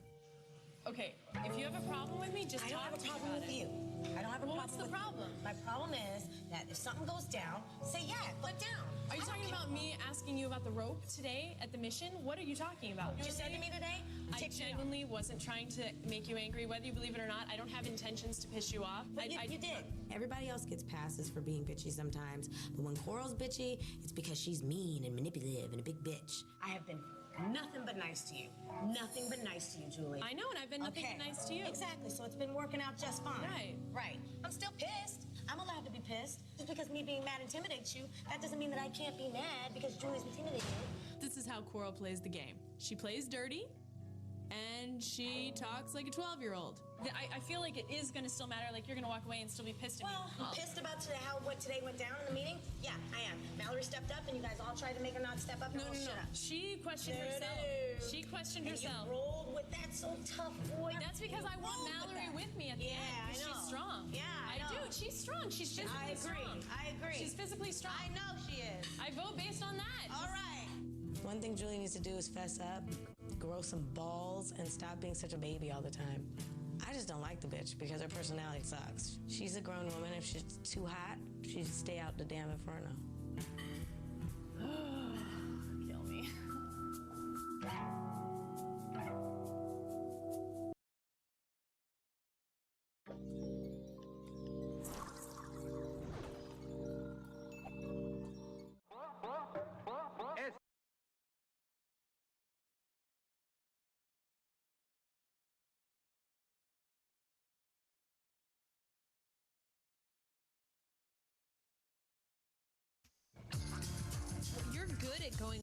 Okay, if you have a problem with me, just I don't talk have a to me problem about with it. you. I don't have a problem What's the with problem? You. My problem is that if something goes down, say yeah, put down. Are you talking about me asking you about the rope today at the mission? What are you talking about? What you said to me today? I genuinely wasn't trying to make you angry, whether you believe it or not. I don't have intentions to piss you off. But you did. Everybody else gets passes for being bitchy sometimes, but when Coral's bitchy, it's because she's mean and manipulative and a big bitch. I have been nothing but nice to you. Nothing but nice to you, Julie. I know, and I've been nothing but nice to you. Exactly, so it's been working out just fine. Right. Right. I'm still pissed. I'm allowed to be pissed. Just because me being mad intimidates you, that doesn't mean that I can't be mad because Julie's intimidating you. This is how Coral plays the game. She plays dirty, and she talks like a 12-year-old. I feel like it is going to still matter. Like, you're going to walk away and still be pissed at me. Well, pissed about what today went down in the meeting? Yeah, I am. Mallory stepped up, and you guys all tried to make her not step up. No. Shut up. She questioned herself. She questioned herself. You rolled with that so tough, boy. That's because I want Mallory with me at the end. I know. She's strong. Yeah, I know. do. She's strong. She's physically strong. I agree. She's physically strong. I know she is. I vote based on that. All right. One thing Julie needs to do is fess up, grow some balls, and stop being such a baby all the time. I just don't like the bitch because her personality sucks. She's a grown woman. If she's too hot, she should stay out the damn inferno. Kill me. You're good at going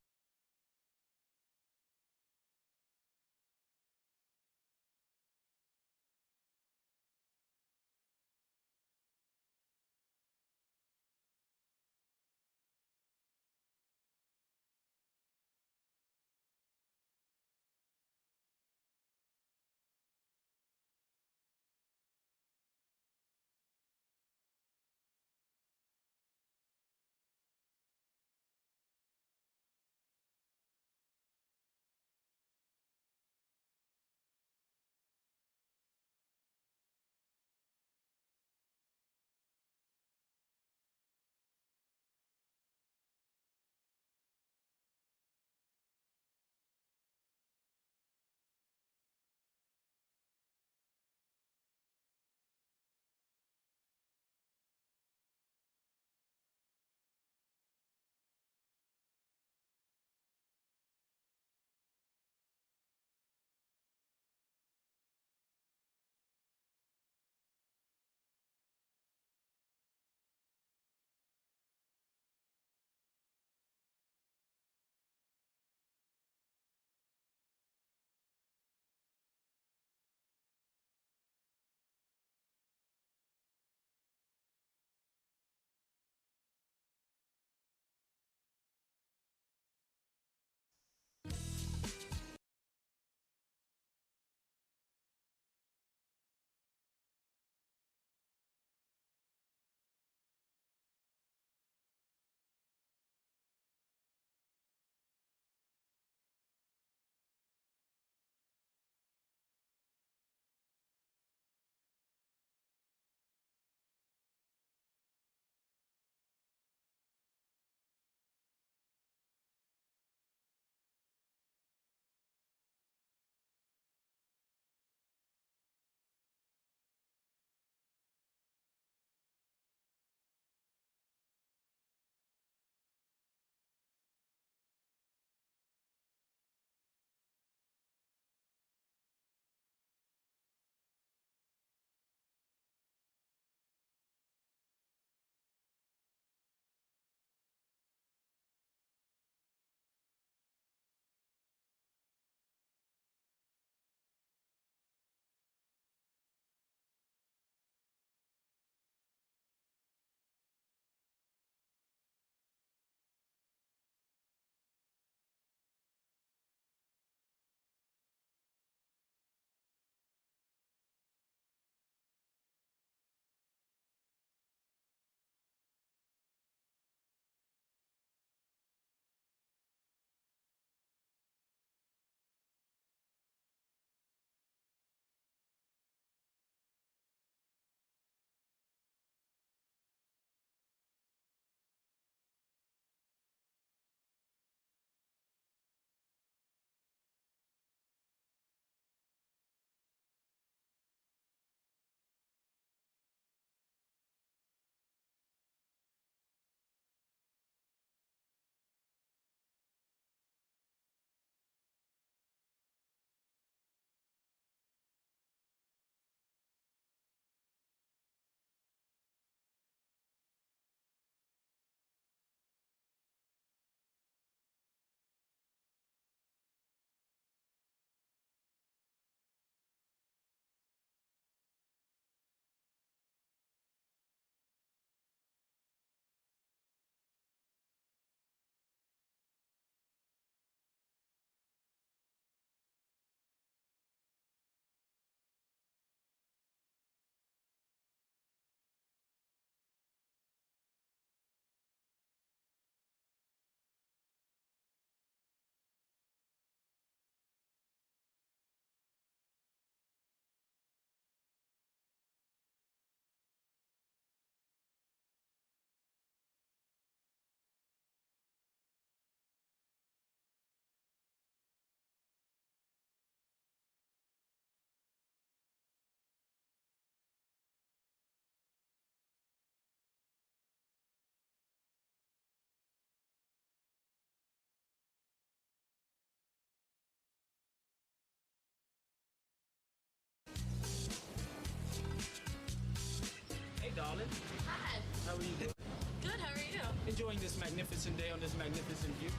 enjoying this magnificent day on this magnificent view.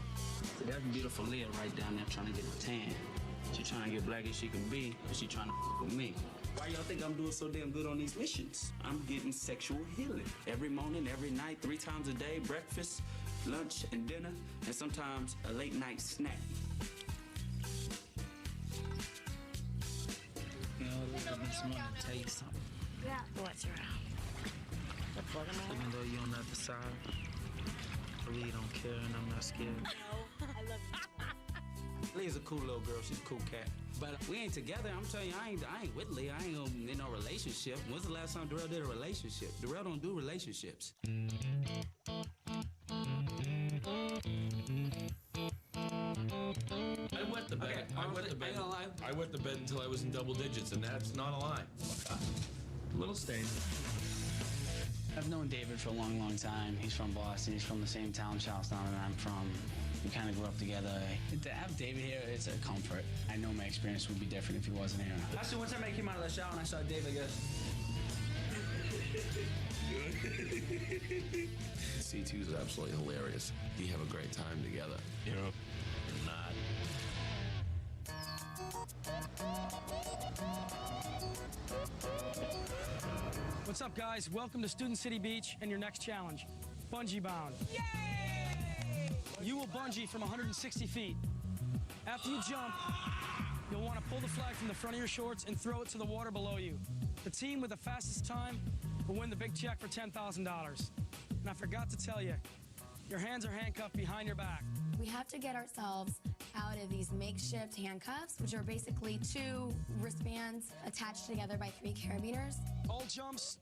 So that's beautiful Leah right down there trying to get a tan. She trying to get black as she can be, but she trying to with me. Why y'all think I'm doing so damn good on these missions? I'm getting sexual healing. Every morning, every night, 3 times a day, breakfast, lunch, and dinner, and sometimes a late night snack. You know, I just want to tell you something. Yeah. What's around? Even though you're on the other side, I really don't care and I'm not scared. No, I love you. Leah's a cool little girl. She's a cool cat. But we ain't together. I'm telling you, I ain't with Leah. I ain't in no relationship. When's the last time Darrell did a relationship? Darrell don't do relationships. I wet the bed. Okay, I wet the bed. I wet the bed until I was in double digits, and that's not a lie. A little stain. I've known David for a long, long time. He's from Boston. He's from the same town, Charlestown, that I'm from. We kind of grew up together. To have David here, it's a comfort. I know my experience would be different if he wasn't here. Actually, one time I came out of the shower and I saw David, I guess. C2 is absolutely hilarious. We have a great time together. You know, not. What's up, guys? Welcome to Student City Beach and your next challenge, bungee bound. Yay! You will bungee from 160 feet. After you jump, you'll want to pull the flag from the front of your shorts and throw it to the water below you. The team with the fastest time will win the big check for $10,000. And I forgot to tell you, your hands are handcuffed behind your back. We have to get ourselves out of these makeshift handcuffs, which are basically 2 wristbands attached together by 3 carabiners. All jumps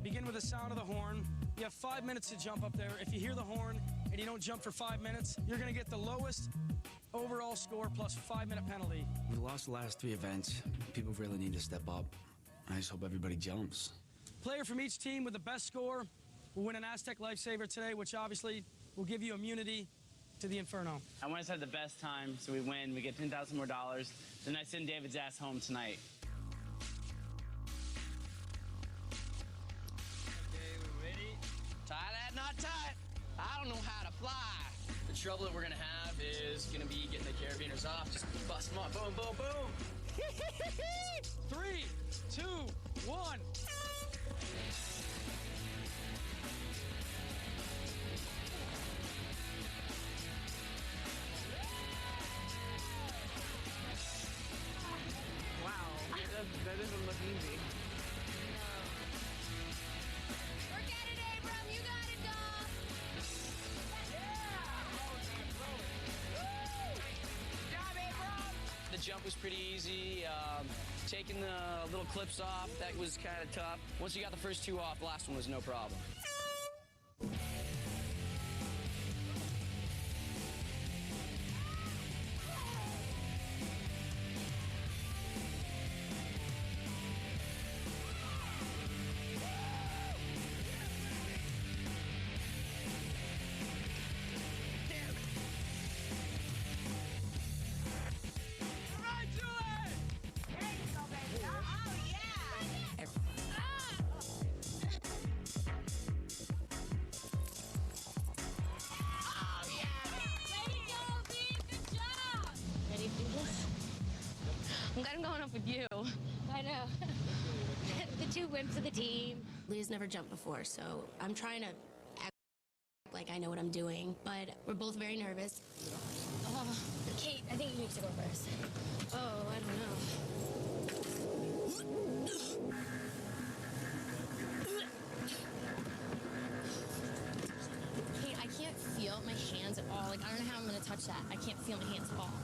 begin with the sound of the horn. You have 5 minutes to jump up there. If you hear the horn and you don't jump for 5 minutes, you're going to get the lowest overall score plus 5-minute penalty. We lost the last 3 events. People really need to step up. I just hope everybody jumps. Player from each team with the best score will win an Aztec Lifesaver today, which obviously will give you immunity to the Inferno. I want us to have the best time, so we win. We get $10,000 more. Then I send David's ass home tonight. Okay, we ready? Tie that knot tight. I don't know how to fly. The trouble that we're gonna have is gonna be getting the carabiners off. Just bust them off. Boom, boom, boom. 3, 2, 1. That doesn't look easy. Work at it, Abram. You got it, dog. Good job, Abram. The jump was pretty easy. Taking the little clips off, that was kind of tough. Once you got the first 2 off, the last one was no problem. I'm kind of going up with you. I know. The 2 wimps of the team. Leah's never jumped before, so I'm trying to act like I know what I'm doing, but we're both very nervous. Oh, Kate, I think you need to go first. Oh, I don't know. Kate, I can't feel my hands at all. Like, I don't know how I'm gonna touch that. I can't feel my hands at all.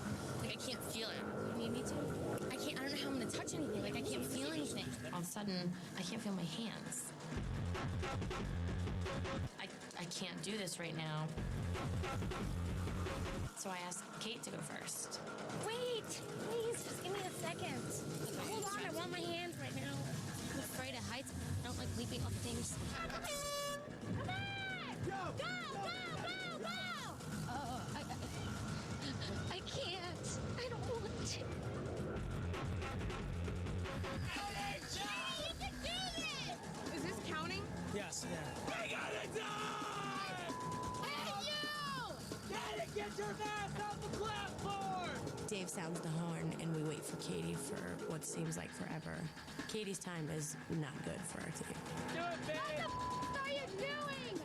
Like, I can't feel it. You need me to? I don't know how I'm gonna touch anything. Like, I can't feel anything. All of a sudden, I can't feel my hands. I can't do this right now. So I asked Kate to go first. Wait, please, just give me a second. Hold on, I want my hands right now. I'm afraid of heights. I don't like leaping off things. Come on! Go! Go! Go! Go! Go! Oh, I can't. I don't want to. You can do this! Is this counting? Yes, yeah. We gotta die! Get your ass off the platform! Dave sounds the horn, and we wait for Katie for what seems like forever. Katie's time is not good for our team. Do it, babe! What the are you doing?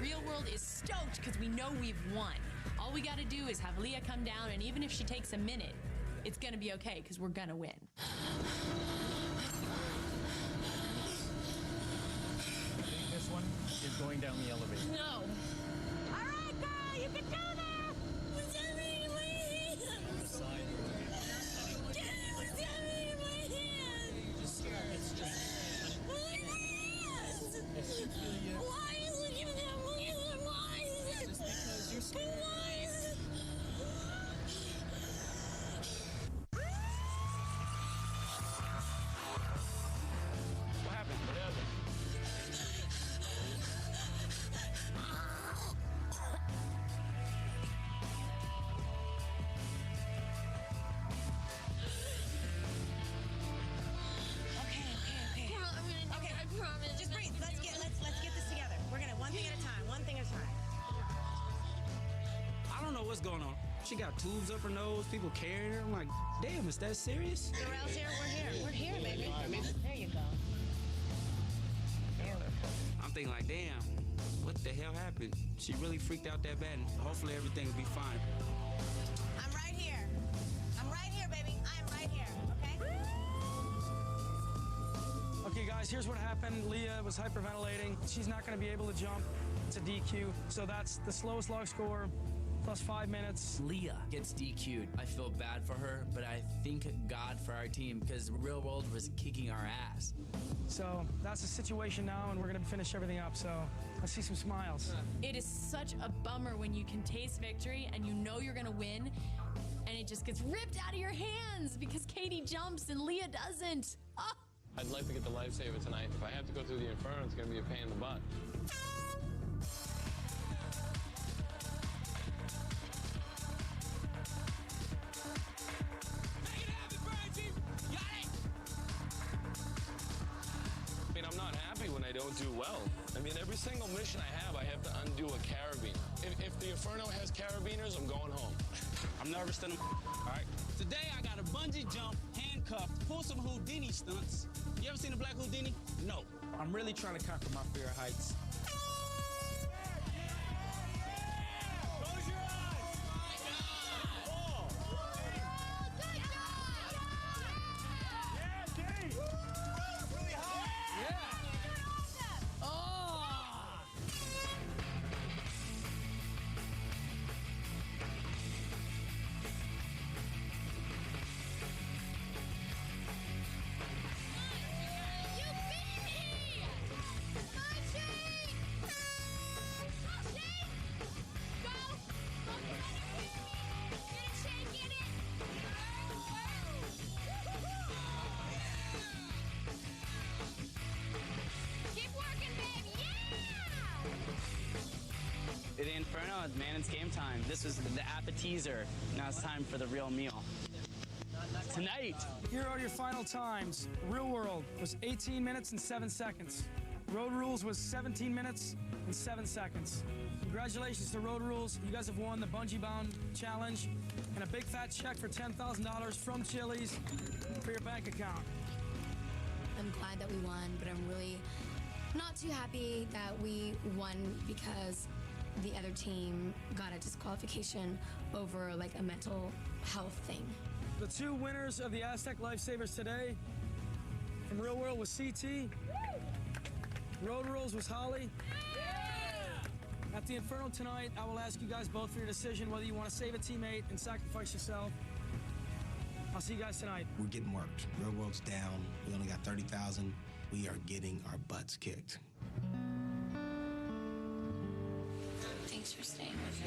Real World is stoked because we know we've won. All we got to do is have Leah come down, and even if she takes a minute, it's going to be okay because we're going to win. I think this one is going down the elevator. No. All right, girl, you can do that. What's happening in my hand? What's happening in my hand? Why is it giving that? Why is it? Just because you're scared. Why is it? What happened? What happened? Okay. Okay, I promise. Just breathe. Let's get this together. We're gonna one thing at a time. One thing at a time. I don't know what's going on. She got tubes up her nose, people carrying her. I'm like, damn, is that serious? Darrell's here. We're here, baby. There you go. I'm thinking like, damn, what the hell happened? She really freaked out that bad, and hopefully everything will be fine. I'm right here. I'm right here, baby. I'm right here. Okay. Okay, guys, here's what happened. Leah was hyperventilating. She's not going to be able to jump. It's a DQ. So that's the slowest log score, plus 5 minutes. Leah gets DQ'd. I feel bad for her, but I thank God for our team because Real World was kicking our ass. So that's the situation now, and we're going to finish everything up. So let's see some smiles. It is such a bummer when you can taste victory and you know you're going to win, and it just gets ripped out of your hands because Katie jumps and Leah doesn't. Oh. I'd like to get the lifesaver tonight. If I have to go through the Inferno, it's going to be a pain in the butt. I mean, I'm not happy when I don't do well. I mean, every single mission I have to undo a carabiner. If the Inferno has carabiners, I'm going home. I'm nervous than all right. Today I got a bungee jump, handcuffed, pull some Houdini stunts. You ever seen a black Houdini? No. I'm really trying to conquer my fear of heights. Close your eyes! Fall! Yeah, Dave! Really high! Yeah! Oh! The Inferno, man, it's game time. This was the appetizer. Now it's time for the real meal. Tonight. Here are your final times. Real World was 18 minutes and 7 seconds. Road Rules was 17 minutes and 7 seconds. Congratulations to Road Rules. You guys have won the Bungee Bound Challenge and a big fat check for $10,000 from Chili's for your bank account. I'm glad that we won, but I'm really not too happy that we won because the other team got a disqualification over like a mental health thing. The two winners of the Aztec Lifesavers today from Real World was CT. Road Rules was Holly. At the Inferno tonight, I will ask you guys both for your decision whether you want to save a teammate and sacrifice yourself. I'll see you guys tonight. We're getting worked. Real World's down. We only got 30,000. We are getting our butts kicked. Thanks for staying with me.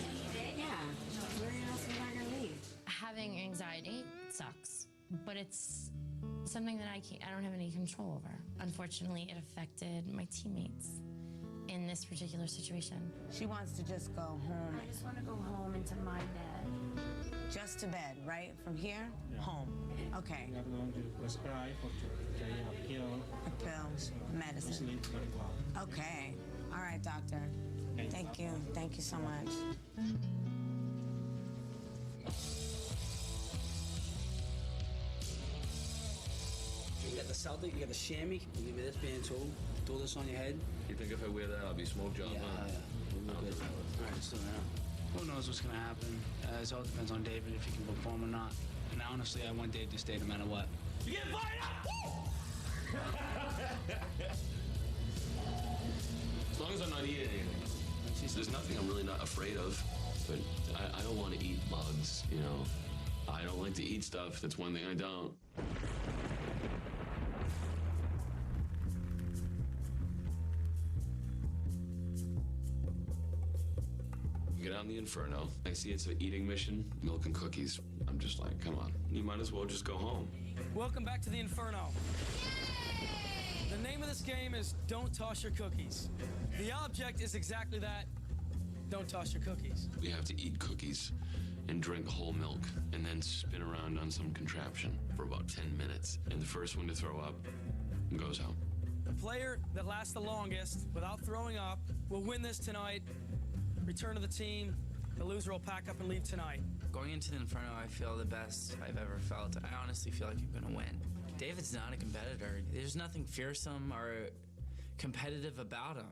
Yeah. Where else am I gonna leave? Having anxiety sucks, but it's something that I don't have any control over. Unfortunately, it affected my teammates in this particular situation. She wants to just go home. I just want to go home and to my bed. Just to bed, right? From here, home. Okay. We are going to prescribe for today a pill. A pill, medicine. Sleep very well. Okay. All right, doctor. Thank you. Thank you so much. You got the Celtic, you got the chamois, you give me this band too. Throw this on your head. You think if I wear that, I'll be smoke job? Yeah, we'll good. All right, so now, who knows what's gonna happen? It all depends on David if he can perform or not. And honestly, I want Dave to stay no matter what. You get fired up! As long as I'm not eating anything. There's nothing I'm really not afraid of, but I don't want to eat bugs, you know. I don't like to eat stuff. That's one thing I don't. Get on the Inferno. I see it's an eating mission, milk and cookies. I'm just like, come on. You might as well just go home. Welcome back to the Inferno. The name of this game is Don't Toss Your Cookies. The object is exactly that. Don't toss your cookies. We have to eat cookies and drink whole milk and then spin around on some contraption for about 10 minutes. And the first one to throw up goes home. The player that lasts the longest without throwing up will win this tonight. Return to the team. The loser will pack up and leave tonight. Going into the Inferno, I feel the best I've ever felt. I honestly feel like I'm gonna win. David's not a competitor. There's nothing fearsome or competitive about him.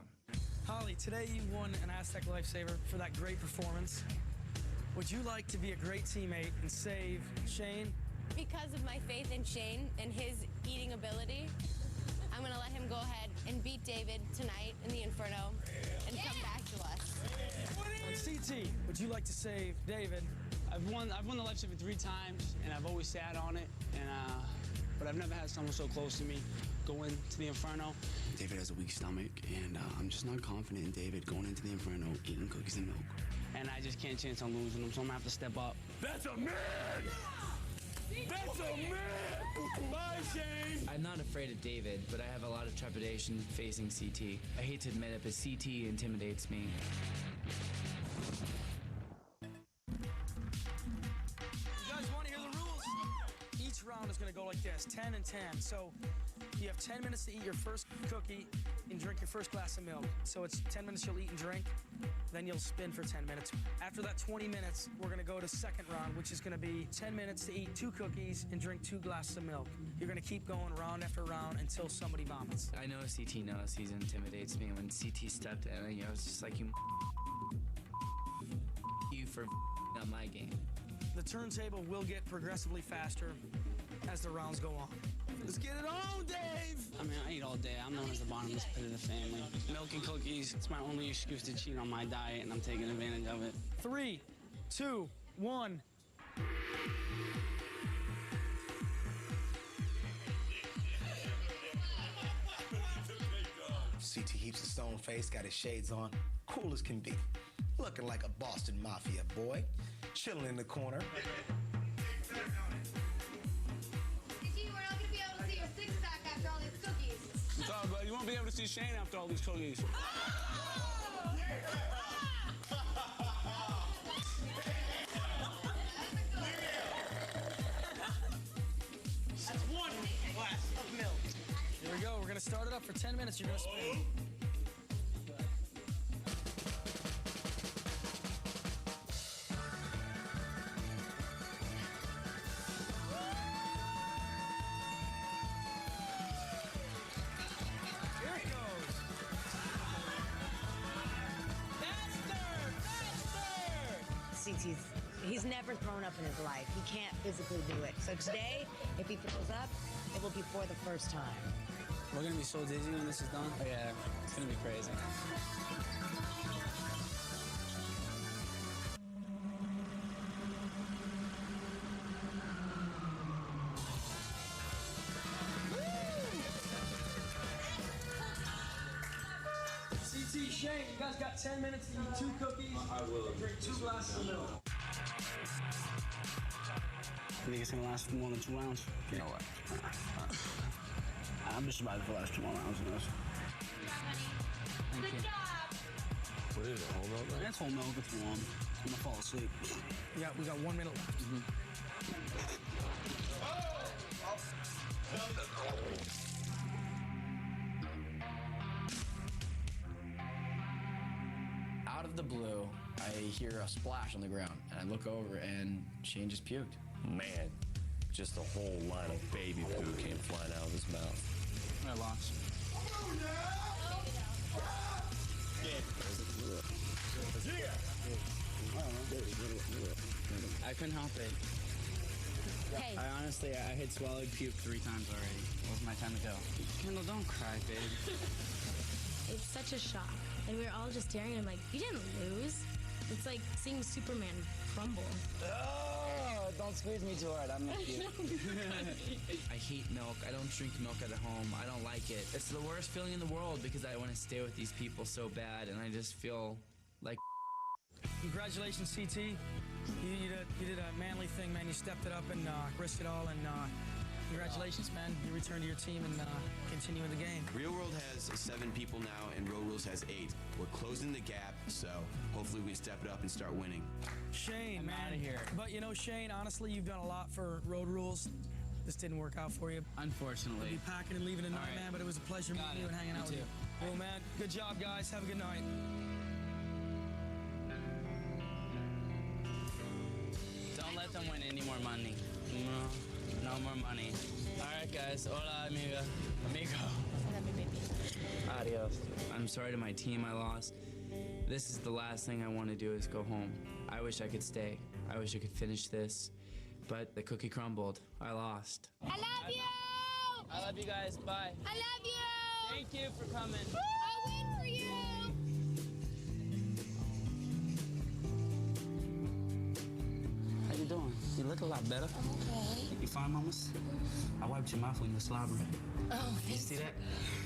Holly, today you won an Aztec Lifesaver for that great performance. Would you like to be a great teammate and save Shane? Because of my faith in Shane and his eating ability, I'm going to let him go ahead and beat David tonight in the Inferno and come back to us. On CT, would you like to save David? I've won the Lifesaver 3 times, and I've always sat on it, but I've never had someone so close to me go into the Inferno. David has a weak stomach, and I'm just not confident in David going into the Inferno eating cookies and milk. And I just can't chance on losing him, so I'm gonna have to step up. That's a man! That's a man! Bye, Shane! I'm not afraid of David, but I have a lot of trepidation facing CT. I hate to admit it, but CT intimidates me. You guys want to hear the rules? Each round is going to go like this, 10 and 10. So you have 10 minutes to eat your first cookie and drink your first glass of milk. So it's 10 minutes you'll eat and drink, then you'll spin for 10 minutes. After that 20 minutes, we're going to go to second round, which is going to be 10 minutes to eat 2 cookies and drink 2 glasses of milk. You're going to keep going round after round until somebody vomits. I know CT knows he intimidates me. When CT stepped in, you know, it's just like you for on my game. The turntable will get progressively faster as the rounds go on. Let's get it on, Dave! I mean, I eat all day. I'm known as the bottomless pit of the family. Milk and cookies, it's my only excuse to cheat on my diet, and I'm taking advantage of it. 3, 2, 1. CT keeps a stone face, got his shades on, cool as can be. Looking like a Boston Mafia boy, chilling in the corner. Sorry, but you won't be able to see Shane after all these cookies. That's 1 glass of milk. Here we go. We're going to start it up for 10 minutes. You're going to spin. He's never thrown up in his life. He can't physically do it. So today, if he throws up, it will be for the first time. We're gonna be so dizzy when this is done. Oh, yeah, it's gonna be crazy. CT, Shane, you guys got 10 minutes to eat 2 cookies. I will. Drink 2 glasses of milk. You think it's gonna last more than 2 rounds? You know what? I'm just about to last 2 more rounds of this. Good job. What is it, whole milk? That's whole milk. It's warm. I'm gonna fall asleep. Yeah, we got 1 minute left. Out of the blue, I hear a splash on the ground, and I look over, and Shane just puked. Man, just a whole line of baby poo came flying out of his mouth. I lost. I couldn't help it. Hey. I honestly had swallowed puke 3 times already. It was my time to go. Kendall, don't cry, babe. It's such a shock. And we were all just staring at him like, you didn't lose. It's like seeing Superman crumble. Oh, don't squeeze me too hard. I'm not cute. I hate milk. I don't drink milk at home. I don't like it. It's the worst feeling in the world because I want to stay with these people so bad, and I just feel like. Congratulations, CT. You did a manly thing, man. You stepped it up and risked it all, and congratulations, man. You returned to your team and continue in the game. Real World has 7 people now, and Road Rules has 8. We're closing the gap, so hopefully we can step it up and start winning. Shane, I'm man. outta here. But you know, Shane, honestly, you've done a lot for Road Rules. This didn't work out for you. Unfortunately. You'll be packing and leaving tonight, All right. man, but it was a pleasure meeting you and hanging out with you. Well, man, good job, guys. Have a good night. Don't let them win any more money. No more money. All right, guys. Hola, amigo. Adios. I'm sorry to my team I lost. This is the last thing I want to do is go home. I wish I could stay. I wish I could finish this. But the cookie crumbled. I lost. I love you! I love you guys. Bye. I love you! Thank you for coming. I'll win for you! How you doing? You look a lot better. Okay. You fine, mamas? I wiped your mouth when you were slobbering. Oh, You thanks. see that?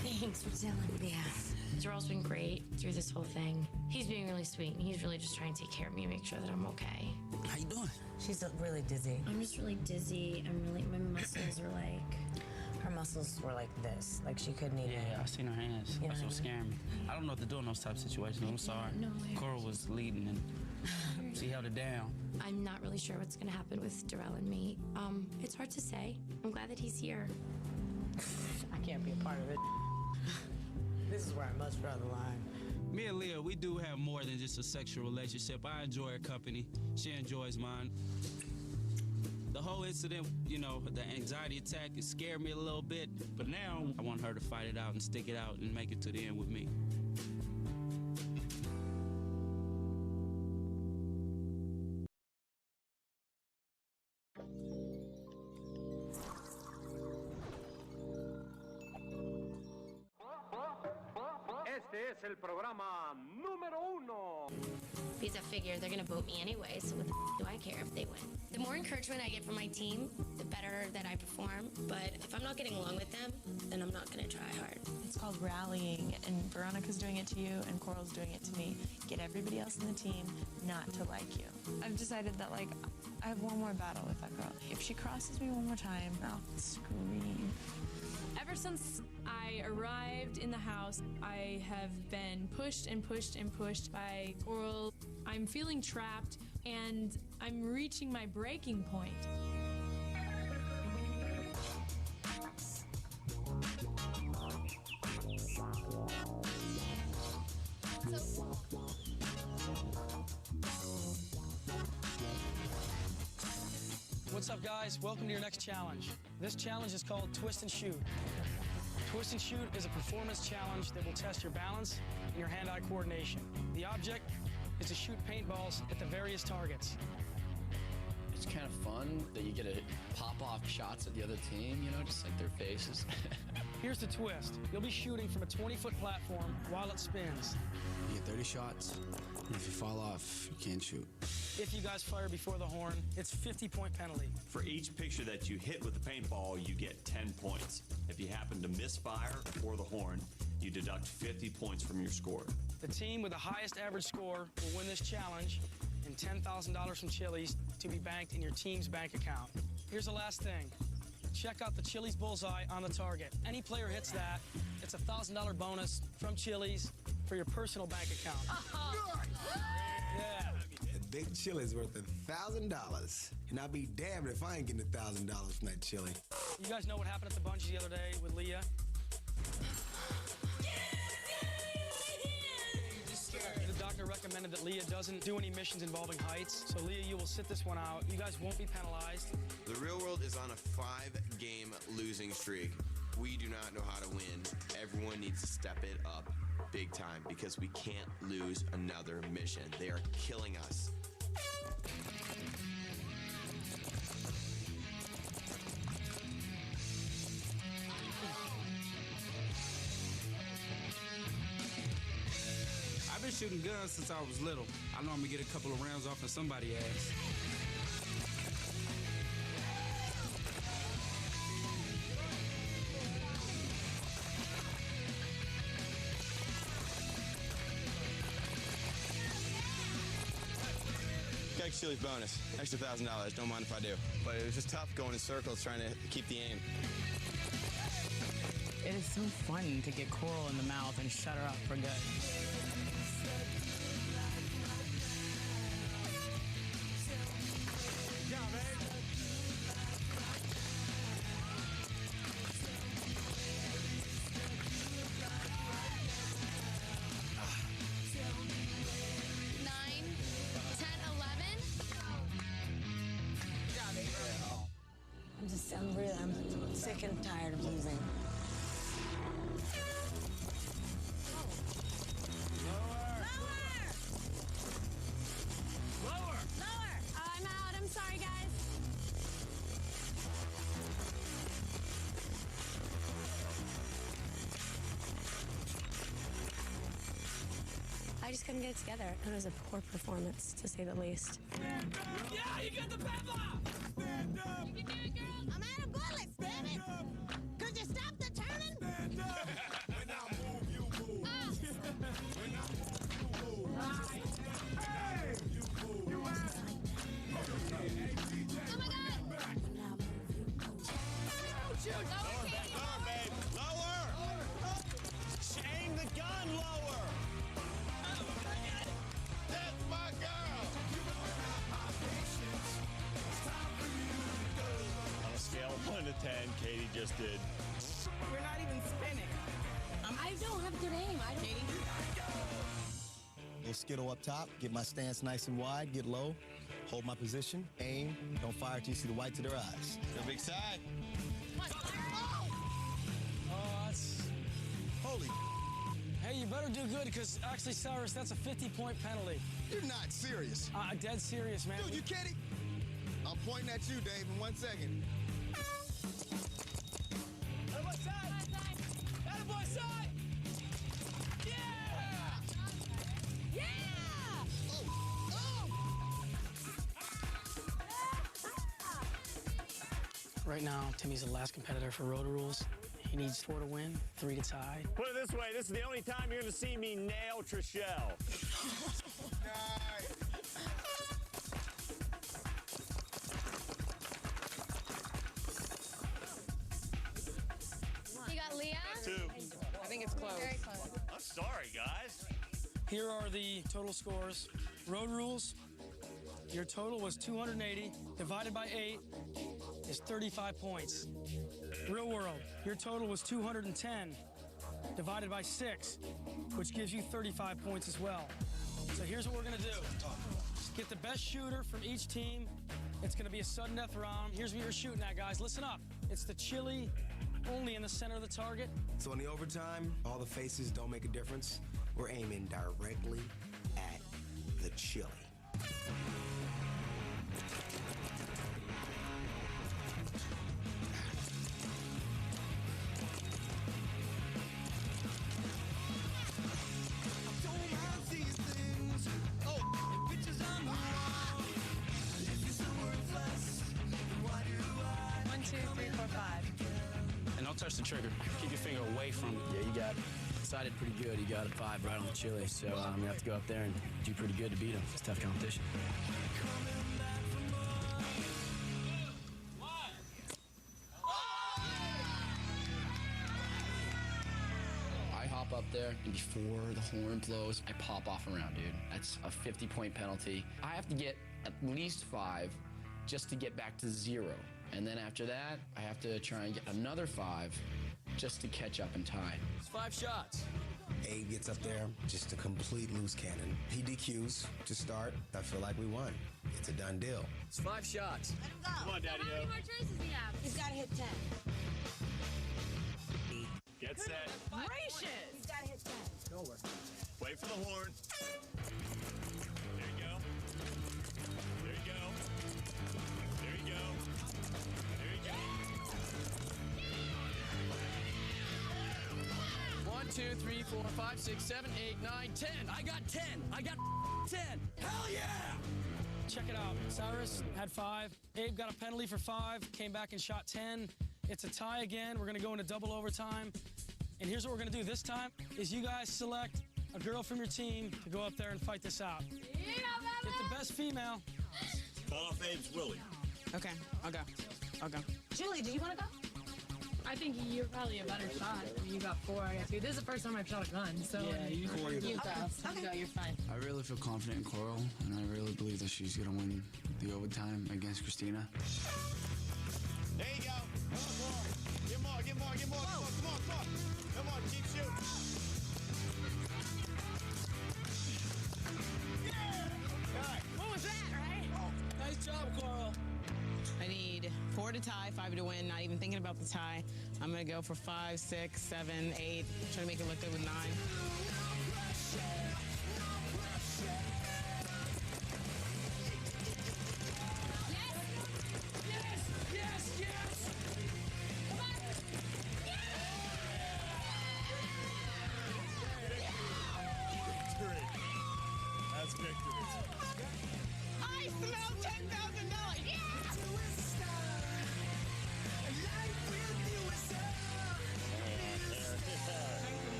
Thanks for telling me. Yeah. Darrell's been great through this whole thing. He's being really sweet, and he's really just trying to take care of me and make sure that I'm okay. How you doing? She's really dizzy. I'm just really dizzy. My muscles are like. Her muscles were like this. Like she couldn't even. Yeah, I seen her hands. You know That's what what I mean? scared me. I don't know what to do in those type of situations. I'm sorry. No, Coral was leading and she held it down. I'm not really sure what's going to happen with Darrell and me. It's hard to say. I'm glad that he's here. I can't be a part of it. This is where I much draw the line. Me and Leah, we do have more than just a sexual relationship. I enjoy her company. She enjoys mine. The whole incident, you know, the anxiety attack, it scared me a little bit. But now I want her to fight it out and stick it out and make it to the end with me. Este es el programa número 1. Because I figure they're going to vote me anyway, so what the do I care if they win? The more encouragement I get from my team, the better that I perform. But if I'm not getting along with them, then I'm not going to try hard. It's called rallying, and Veronica's doing it to you, and Coral's doing it to me. Get everybody else in the team not to like you. I've decided that, like, I have one more battle with that girl. If she crosses me one more time, I'll scream. Ever since I arrived in the house, I have been pushed and pushed and pushed by Coral. I'm feeling trapped, and I'm reaching my breaking point. What's up, guys? Welcome to your next challenge. This challenge is called Twist and Shoot. Twist and Shoot is a performance challenge that will test your balance and your hand-eye coordination. The object is to shoot paintballs at the various targets. It's kind of fun that you get to pop off shots at the other team, you know, just like their faces. Here's the twist. You'll be shooting from a 20-foot platform while it spins. You get 30 shots, and if you fall off, you can't shoot. If you guys fire before the horn, it's 50-point penalty. For each picture that you hit with the paintball, you get 10 points. If you happen to misfire before the horn, you deduct 50 points from your score. The team with the highest average score will win this challenge and $10,000 from Chili's to be banked in your team's bank account. Here's the last thing. Check out the Chili's bullseye on the target. Any player hits that, it's a $1,000 bonus from Chili's for your personal bank account. Yeah. A big chili's worth $1,000. And I'll be damned if I ain't getting $1,000 from that chili. You guys know what happened at the Bungees the other day with Leah? The doctor recommended that Leah doesn't do any missions involving heights. So Leah, you will sit this one out. You guys won't be penalized. The real world is on a 5-game losing streak. We do not know how to win. Everyone needs to step it up big time because we can't lose another mission. They are killing us. I've been shooting guns since I was little. I normally get a couple of rounds off in somebody's ass. Keg chili's bonus. Extra $1,000. Don't mind if I do. But it was just tough going in circles trying to keep the aim. It is so fun to get Coral in the mouth and shut her up for good. I'm sick and tired of losing. Lower! I'm out. I'm sorry, guys. I just couldn't get it together. It was a poor performance, to say the least. Yeah, you got the pepper! Stand up! You can do it, girl! I'm out of bullets, damn it! Could you stop the turning? Stand up! When I move, you move. When I move, you move. Hey! You move. You ass. Oh my God! Shoot! Lower, babe! Lower! Aim the gun lower! That's my girl! On a scale of 1 to 10, Katie just did. We're not even spinning. I don't have good aim. Katie. Little skittle up top, get my stance nice and wide, get low, hold my position, aim, don't fire till you see the whites of their eyes. Go big side. Oh, that's... Holy. Hey, you better do good because actually, Cyrus, that's a 50-point penalty. You're not serious. Dead serious, man. Dude, you kidding? I'm pointing at you, Dave, in 1 second. Attaboy side! Attaboy side! Yeah! Yeah! Right now, Timmy's the last competitor for Road Rules. He needs 4 to win, 3 to tie. Put it this way, this is the only time you're going to see me nail Trishelle. You got Leah? 2. I think it's close. Very close. I'm sorry, guys. Here are the total scores. Road Rules, your total was 280 divided by 8 is 35 points. Real World, your total was 210 divided by 6, which gives you 35 points as well. So here's what we're gonna do. Get the best shooter from each team. It's gonna be a sudden death round. Here's what you're shooting at, guys. Listen up. It's the chili only in the center of the target. So in the overtime, all the faces don't make a difference. We're aiming directly at the chili. And don't touch the trigger. Keep your finger away from it. Yeah, you got it. Decided pretty good. He got a 5 right on the chili, so I'm gonna have to go up there and do pretty good to beat him. It's tough competition. I hop up there, and before the horn blows, I pop off around, dude. That's a 50-point penalty. I have to get at least 5 just to get back to 0. And then after that, I have to try and get another 5 just to catch up and tie. It's 5 shots. Abe gets up there, just a complete loose cannon. He DQs to start. I feel like we won. It's a done deal. It's 5 shots. Let him go. Come on, Daddy-O. How many more choices do you have? He's got to hit 10. Get set. Gracious! He's got to hit 10. Nowhere. Wait for the horn. There you go. There you go. There you go. There you go. 1, 2, 3, 4, 5, 6, 7, 8, 9, 10. I got 10. I got 10. Hell yeah! Check it out. Cyrus had 5. Abe got a penalty for 5, came back and shot 10. It's a tie again. We're going to go into double overtime. And here's what we're going to do this time is you guys select a girl from your team to go up there and fight this out. Yeah, Get the best female. Call off Abe's Willie. Okay, I'll go. Julie, do you want to go? I think you're probably a better shot. You got 4, I got 2. This is the first time I've shot a gun, so Yeah, you go. Okay. You go, you're fine. I really feel confident in Coral, and I really believe that she's going to win the overtime against Christina. There you go. Get more. Come on. Come on, keep shooting. What was that, right? Nice job, Coral. I need 4 to tie, 5 to win. Not even thinking about the tie. I'm going to go for 5, 6, 7, 8. Try to make it look good with 9. That's victory. I smell $10,000. Yeah!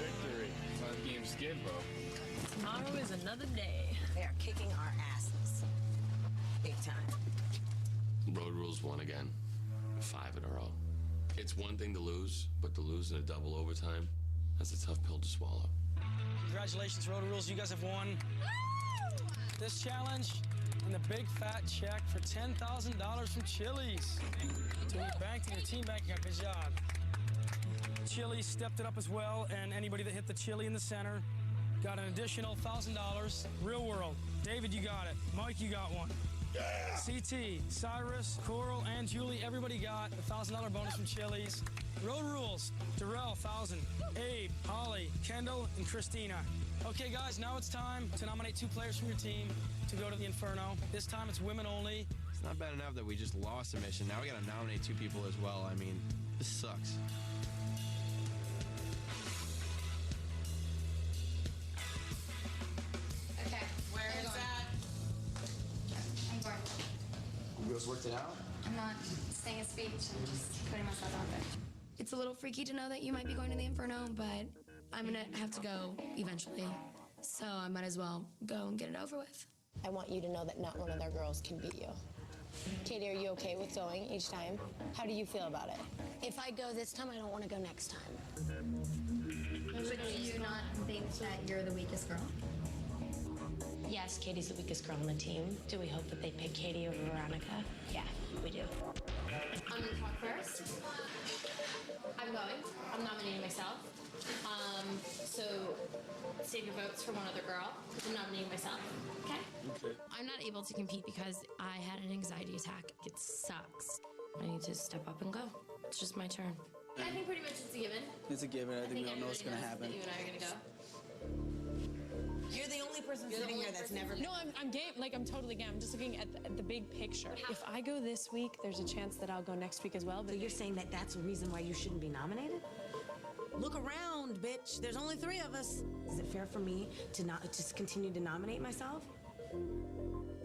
Victory. 5 games to give, bro. Tomorrow is another day. They are kicking our asses. Big time. Road Rules won again. 5 in a row. It's one thing to lose, but to lose in a double overtime, that's a tough pill to swallow. Congratulations, Road Rules. You guys have won this challenge and the big fat check for $10,000 from Chili's. To your bank and your team bank account. Good job. Chili stepped it up as well, and anybody that hit the chili in the center got an additional $1,000. Real world. David, you got it. Mike, you got one. Yeah. CT, Cyrus, Coral, and Julie, everybody got a $1,000 bonus from Chili's. Road Rules, Darrell, 1,000. Abe, Holly, Kendall, and Christina. Okay, guys, now it's time to nominate 2 players from your team to go to the Inferno. This time it's women only. It's not bad enough that we just lost a mission. Now we gotta nominate 2 people as well. I mean, this sucks. Okay, where is that? I'm going. You girls worked it out? I'm not saying a speech. I'm just putting myself out there. It's a little freaky to know that you might be going to the Inferno, but I'm gonna have to go eventually. So I might as well go and get it over with. I want you to know that not one of their girls can beat you. Katie, are you okay with going each time? How do you feel about it? If I go this time, I don't want to go next time. But do you not think that you're the weakest girl? Yes, Katie's the weakest girl on the team. Do we hope that they pick Katie over Veronica? Yeah, we do. I'm gonna talk first. I'm going. I'm nominating myself. So save your votes for one other girl. I'm nominating myself. Okay? I'm not able to compete because I had an anxiety attack. It sucks. I need to step up and go. It's just my turn. I think pretty much it's a given. It's a given. I think we all know what's gonna happen. You and I are gonna go. You're the only person sitting here that's never been. No, I'm game. Like, I'm totally game. I'm just looking at the big picture. If I go this week, there's a chance that I'll go next week as well. But So you're saying that that's a reason why you shouldn't be nominated? Look around, bitch. There's only 3 of us. Is it fair for me to not just continue to nominate myself?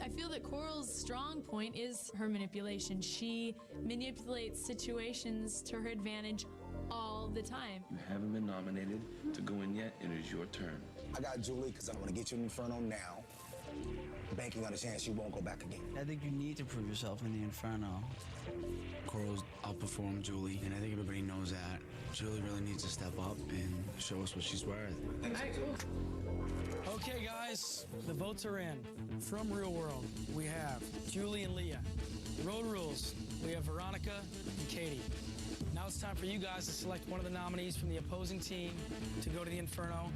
I feel that Coral's strong point is her manipulation. She manipulates situations to her advantage all the time. You haven't been nominated to go in yet. It is your turn. I got Julie because I want to get you in Inferno now. banking on a chance she won't go back again. I think you need to prove yourself in the Inferno. Coral's outperformed Julie, and I think everybody knows that. Julie really needs to step up and show us what she's worth. Okay, guys, the votes are in. From Real World, we have Julie and Leah. Road Rules, we have Veronica and Katie. Now it's time for you guys to select one of the nominees from the opposing team to go to the Inferno.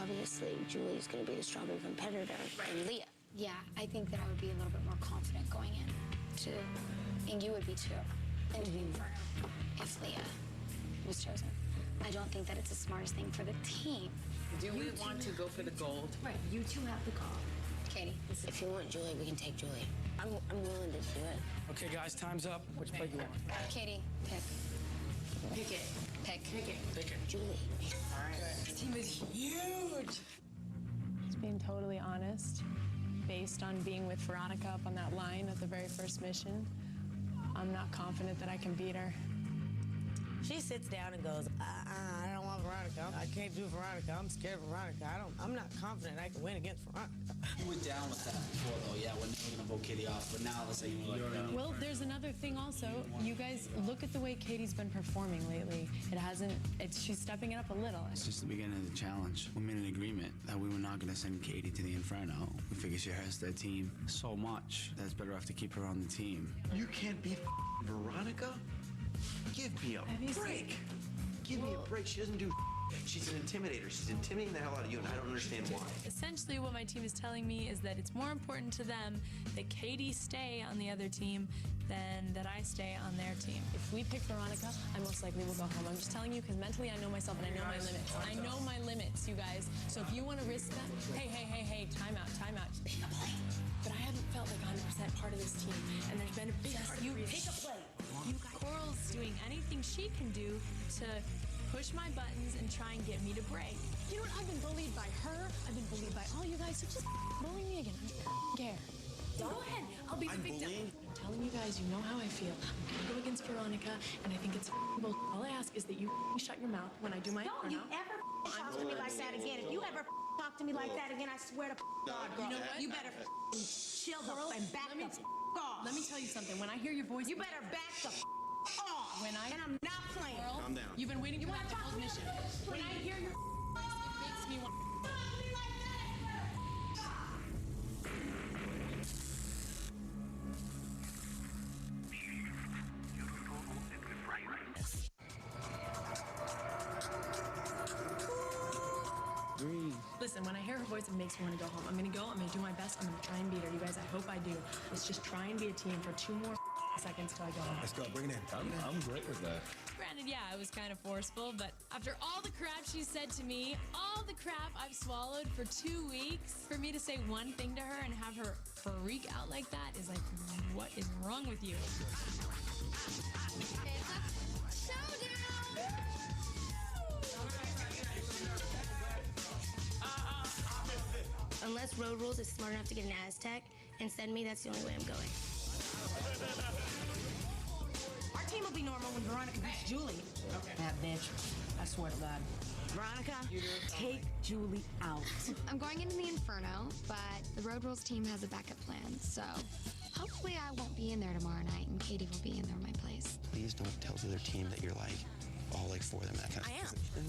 Obviously, Julie's going to be the stronger competitor than Leah. Yeah, I think that I would be a little bit more confident going in, too. And you would be, too, into the Inferno if Leah was chosen. I don't think that it's the smartest thing for the team. Do we want to go for the gold? Right, you two have the call. Katie, if you want Julie, we can take Julie. I'm willing to do it. Okay, guys, time's up. Which plate you want? Katie, pick. Pick it. Pick. Pick it. Pick it. Julie. All right. This team is huge. Just being totally honest, based on being with Veronica up on that line at the very first mission, I'm not confident that I can beat her. She sits down and goes, I don't want Veronica. I can't do Veronica. I'm scared of Veronica. I'm not confident I can win against Veronica. You were down with that before, though. Yeah, we're never gonna vote Katie off. But now let's say you were like, Well, there's another thing also. You guys look at the way Katie's been performing lately. She's stepping it up a little. It's just the beginning of the challenge. We made an agreement that we were not going to send Katie to the Inferno. We figured she hurts that team so much that's better off to keep her on the team. You can't beat Veronica? Give me a break. Give me a break. She doesn't do. She's an intimidator. She's intimidating the hell out of you, and I don't understand why. Essentially, what my team is telling me is that it's more important to them that Katie stay on the other team than that I stay on their team. If we pick Veronica, I most likely will go home. I'm just telling you because mentally I know myself and I know my limits. I know my limits, you guys. So if you want to risk that, hey, time out. Pick a play. But I haven't felt like 100% part of this team, and there's been a big part of Pick a play. Coral's doing anything she can do to push my buttons and try and get me to break. You know what? I've been bullied by her. I've been bullied by all you guys. So just bully me again. I don't care. Go ahead. I'll be the victim. I'm telling you guys, you know how I feel. I'm gonna go against Veronica, and I think it's bullshit. All I ask is that you shut your mouth when I do my Don't you ever talk to me like that again. If you ever talk to me like that again, I swear to God, girl. You know what? You better chill the and back the off. Let me tell you something. When I hear your voice, You better back the off. And I'm not playing. Girl, Calm down. You've been waiting for that talk to me mission. like this, When I hear your voice, it makes me want. Listen, when I hear her voice, it makes me want to go home. I'm going to go. I'm going to do my best. I'm going to try and beat her. You guys, I hope I do. Let's just try and be a team for 2 more seconds till I go home. Let's go. Bring it in. I'm great with that. Granted, yeah, I was kind of forceful, but after all the crap she said to me, all the crap I've swallowed for 2 weeks, for me to say one thing to her and have her freak out like that is like, what is wrong with you? Unless Road Rules is smart enough to get an Aztec and send me, that's the only way I'm going. Our team will be normal when Veronica beats Julie. That bitch. I swear to God. Veronica, take Julie out. I'm going into the Inferno, but the Road Rules team has a backup plan, so hopefully I won't be in there tomorrow night and Katie will be in there in my place. Please don't tell the other team that you're like all like for them. That kind of I am. No.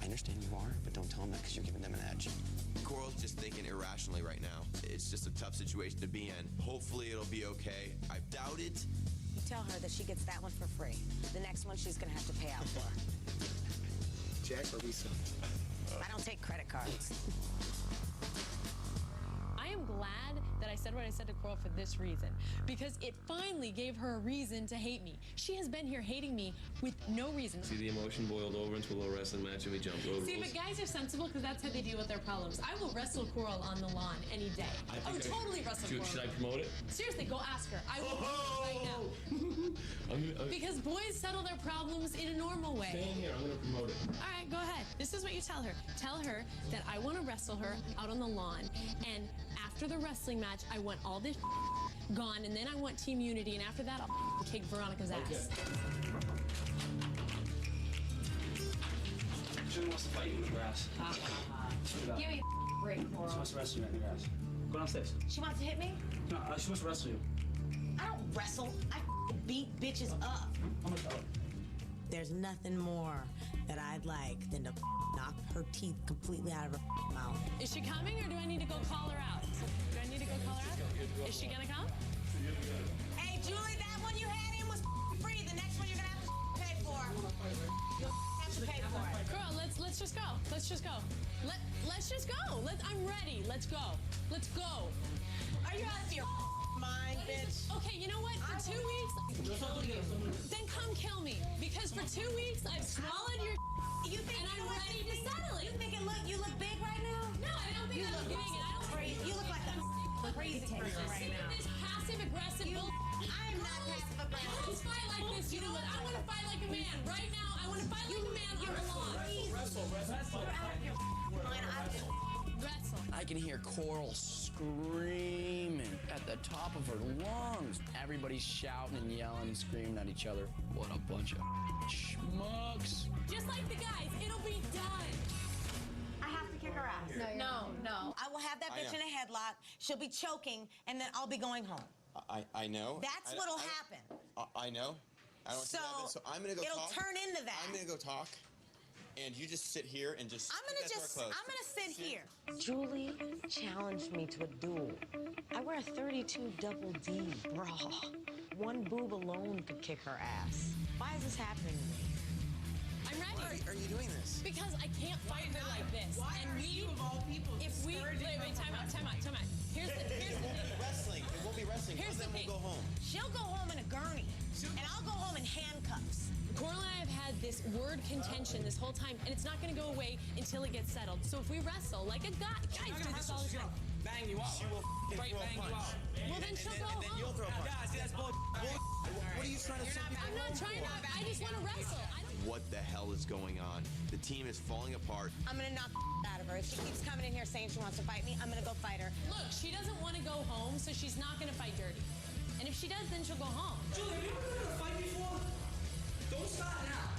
I understand you are, but don't tell them that because you're giving them an edge. Coral's just thinking irrationally right now. It's just a tough situation to be in. Hopefully it'll be okay. I doubt it. You tell her that she gets that one for free. The next one she's gonna have to pay out for. Check or Visa? I don't take credit cards. I am glad that I said what I said to Coral for this reason, because it finally gave her a reason to hate me. She has been here hating me with no reason. See, the emotion boiled over into a little wrestling match and we jump road See, rules. but guys are sensible because that's how they deal with their problems. I will wrestle Coral on the lawn any day. I would totally wrestle Coral. Should I promote it? Seriously, go ask her. I will right now. Because boys settle their problems in a normal way. Stay in here. I'm going to promote it. All right, go ahead. This is what you tell her. Tell her that I want to wrestle her out on the lawn, and after the wrestling match, I want all this gone, and then I want team unity, and after that, I'll kick Veronica's ass. Julie wants to fight you in the grass. Give me Great, Coral. She wants to wrestle you, I think, guys. Go downstairs. She wants to hit me? No, she wants to wrestle you. I don't wrestle. I beat bitches up. I'm gonna tell her. There's nothing more that I'd like than to knock her teeth completely out of her mouth. Is she coming or do I need to go call her out? Do I need to go call her out? Is she gonna come? Hey, Julie, that one you had in was free. The next one you're gonna have to pay for. You'll have to pay for it. Girl, let's just go. Let's just go. Let's just go. I'm ready. Let's go. Let's go. Are you out of your mind, bitch? Okay, you know what? For 2 weeks, then come kill me. Because for 2 weeks, I've swallowed your you think and I'm ready to settle it. You think you look big right now? No, I don't think I look big. And I don't crazy. You look like a crazy person right now. This passive-aggressive bull. I am not passive-aggressive. Girls fight like this. You know what? I want to fight like a man. Right now, I want to fight like a man on the lawn. Wrestle. Wrestle. I can hear Coral screaming at the top of her lungs. Everybody's shouting and yelling and screaming at each other. What a bunch of schmucks. Just like the guys, it'll be done. I have to kick her ass. No. I will have that bitch in a headlock. She'll be choking, and then I'll be going home. I know. That's what'll happen. I know. I don't see that, so I'm gonna go it'll talk. turn into that. I'm gonna go talk, and you just sit here and just. I'm gonna sit here. Julie challenged me to a duel. I wear a 32 double D bra. One boob alone could kick her ass. Why is this happening to me? I'm ready. Why are you doing this? Because I can't fight her like this. Why and are you, of all people, if we wait, time out. Here's the thing. Wrestling. It won't be wrestling. Here's the then thing. We'll go home. She'll go home in a gurney, and I'll go home in handcuffs. Coral and I have had this word contention this whole time, and it's not going to go away until it gets settled. So if we wrestle like a guys do this all the time. Bang you out. She will Right, throw bang a you punch. out. Well, then she'll go And then you'll home. throw a punch. Guys, that's bull. What are you trying to say? I'm not trying to. I just want to wrestle. What the hell is going on? The team is falling apart. I'm gonna knock out of her. If she keeps coming in here saying she wants to fight me, I'm gonna go fight her. Look, she doesn't want to go home, so she's not going to fight dirty. And if she does, then she'll go home. Julie, have you ever been in a fight before? Don't start now.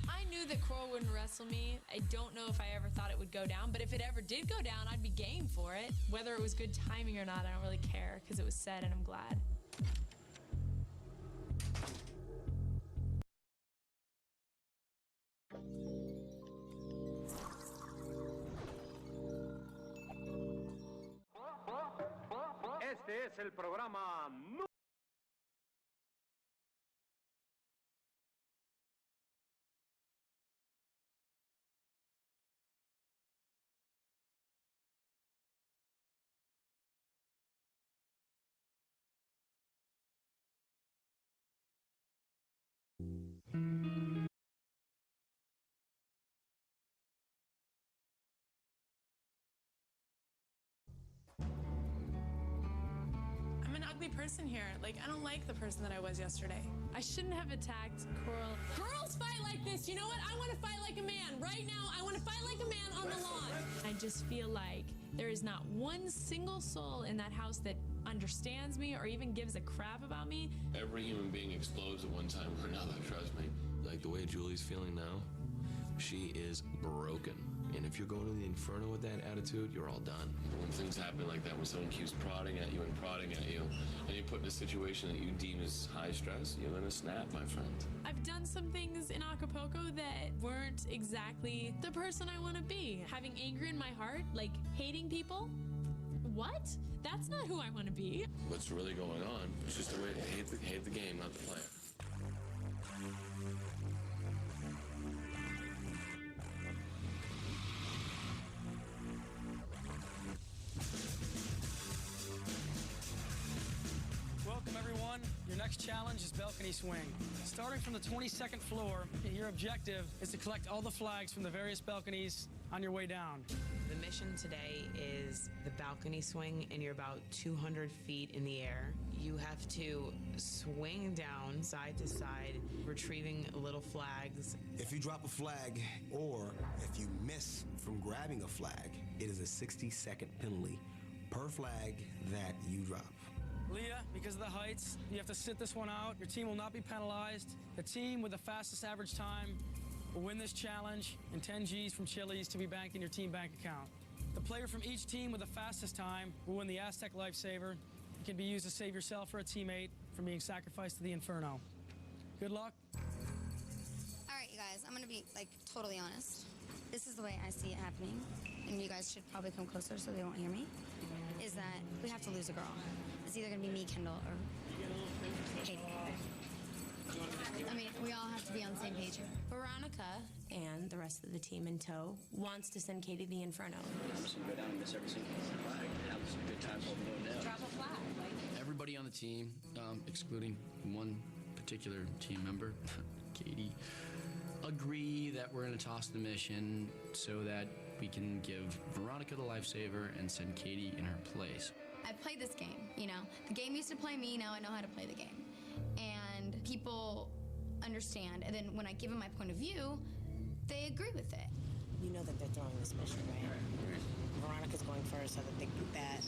I knew that Coral wouldn't wrestle me. I don't know if I ever thought it would go down, but if it ever did go down, I'd be game for it. Whether it was good timing or not, I don't really care, because it was said, and I'm glad. Este es el programa I'm an ugly person here. Like, I don't like the person that I was yesterday. I shouldn't have attacked Coral. Girls fight like this. You know what? I want to fight like a man. Right now, I want to fight like a man on the lawn. I just feel like there is not one single soul in that house that understands me or even gives a crap about me. Every human being explodes at one time or another, trust me. Like the way Julie's feeling now, she is broken. And if you're going to the inferno with that attitude, you're all done. When things happen like that, when someone keeps prodding at you, and you're put in a situation that you deem as high stress, you're gonna snap, my friend. I've done some things in Acapulco that weren't exactly the person I want to be. Having anger in my heart, like hating people. What? That's not who I want to be. What's really going on? It's just a way to hate the game, not the player. Welcome, everyone. Your next challenge is balcony swing. Starting from the 22nd floor, your objective is to collect all the flags from the various balconies on your way down. The mission today is the balcony swing, and you're about 200 feet in the air. You have to swing down side to side, retrieving little flags. If you drop a flag or if you miss from grabbing a flag, it is a 60-second penalty per flag that you drop. Leah, because of the heights, you have to sit this one out. Your team will not be penalized. The team with the fastest average time will win this challenge and 10 G's from Chili's to be banked in your team bank account. The player from each team with the fastest time will win the Aztec Lifesaver. It can be used to save yourself or a teammate from being sacrificed to the Inferno. Good luck. All right, you guys, I'm gonna be like totally honest. This is the way I see it happening, and you guys should probably come closer so they won't hear me, is that we have to lose a girl. It's either gonna be me, Kendall, or Katie. I mean, we all have to be on the same page here. Veronica and the rest of the team in tow wants to send Katie to the Inferno. So go down and miss every single flag. Have some good times while we're going down. Drop a flag. Everybody on the team, excluding one particular team member, Katie, agree that we're going to toss the mission so that we can give Veronica the lifesaver and send Katie in her place. I played this game, you know. The game used to play me, now I know how to play the game. And people understand, and then when I give them my point of view, they agree with it. You know that they're throwing this mission, right? Veronica's going first so that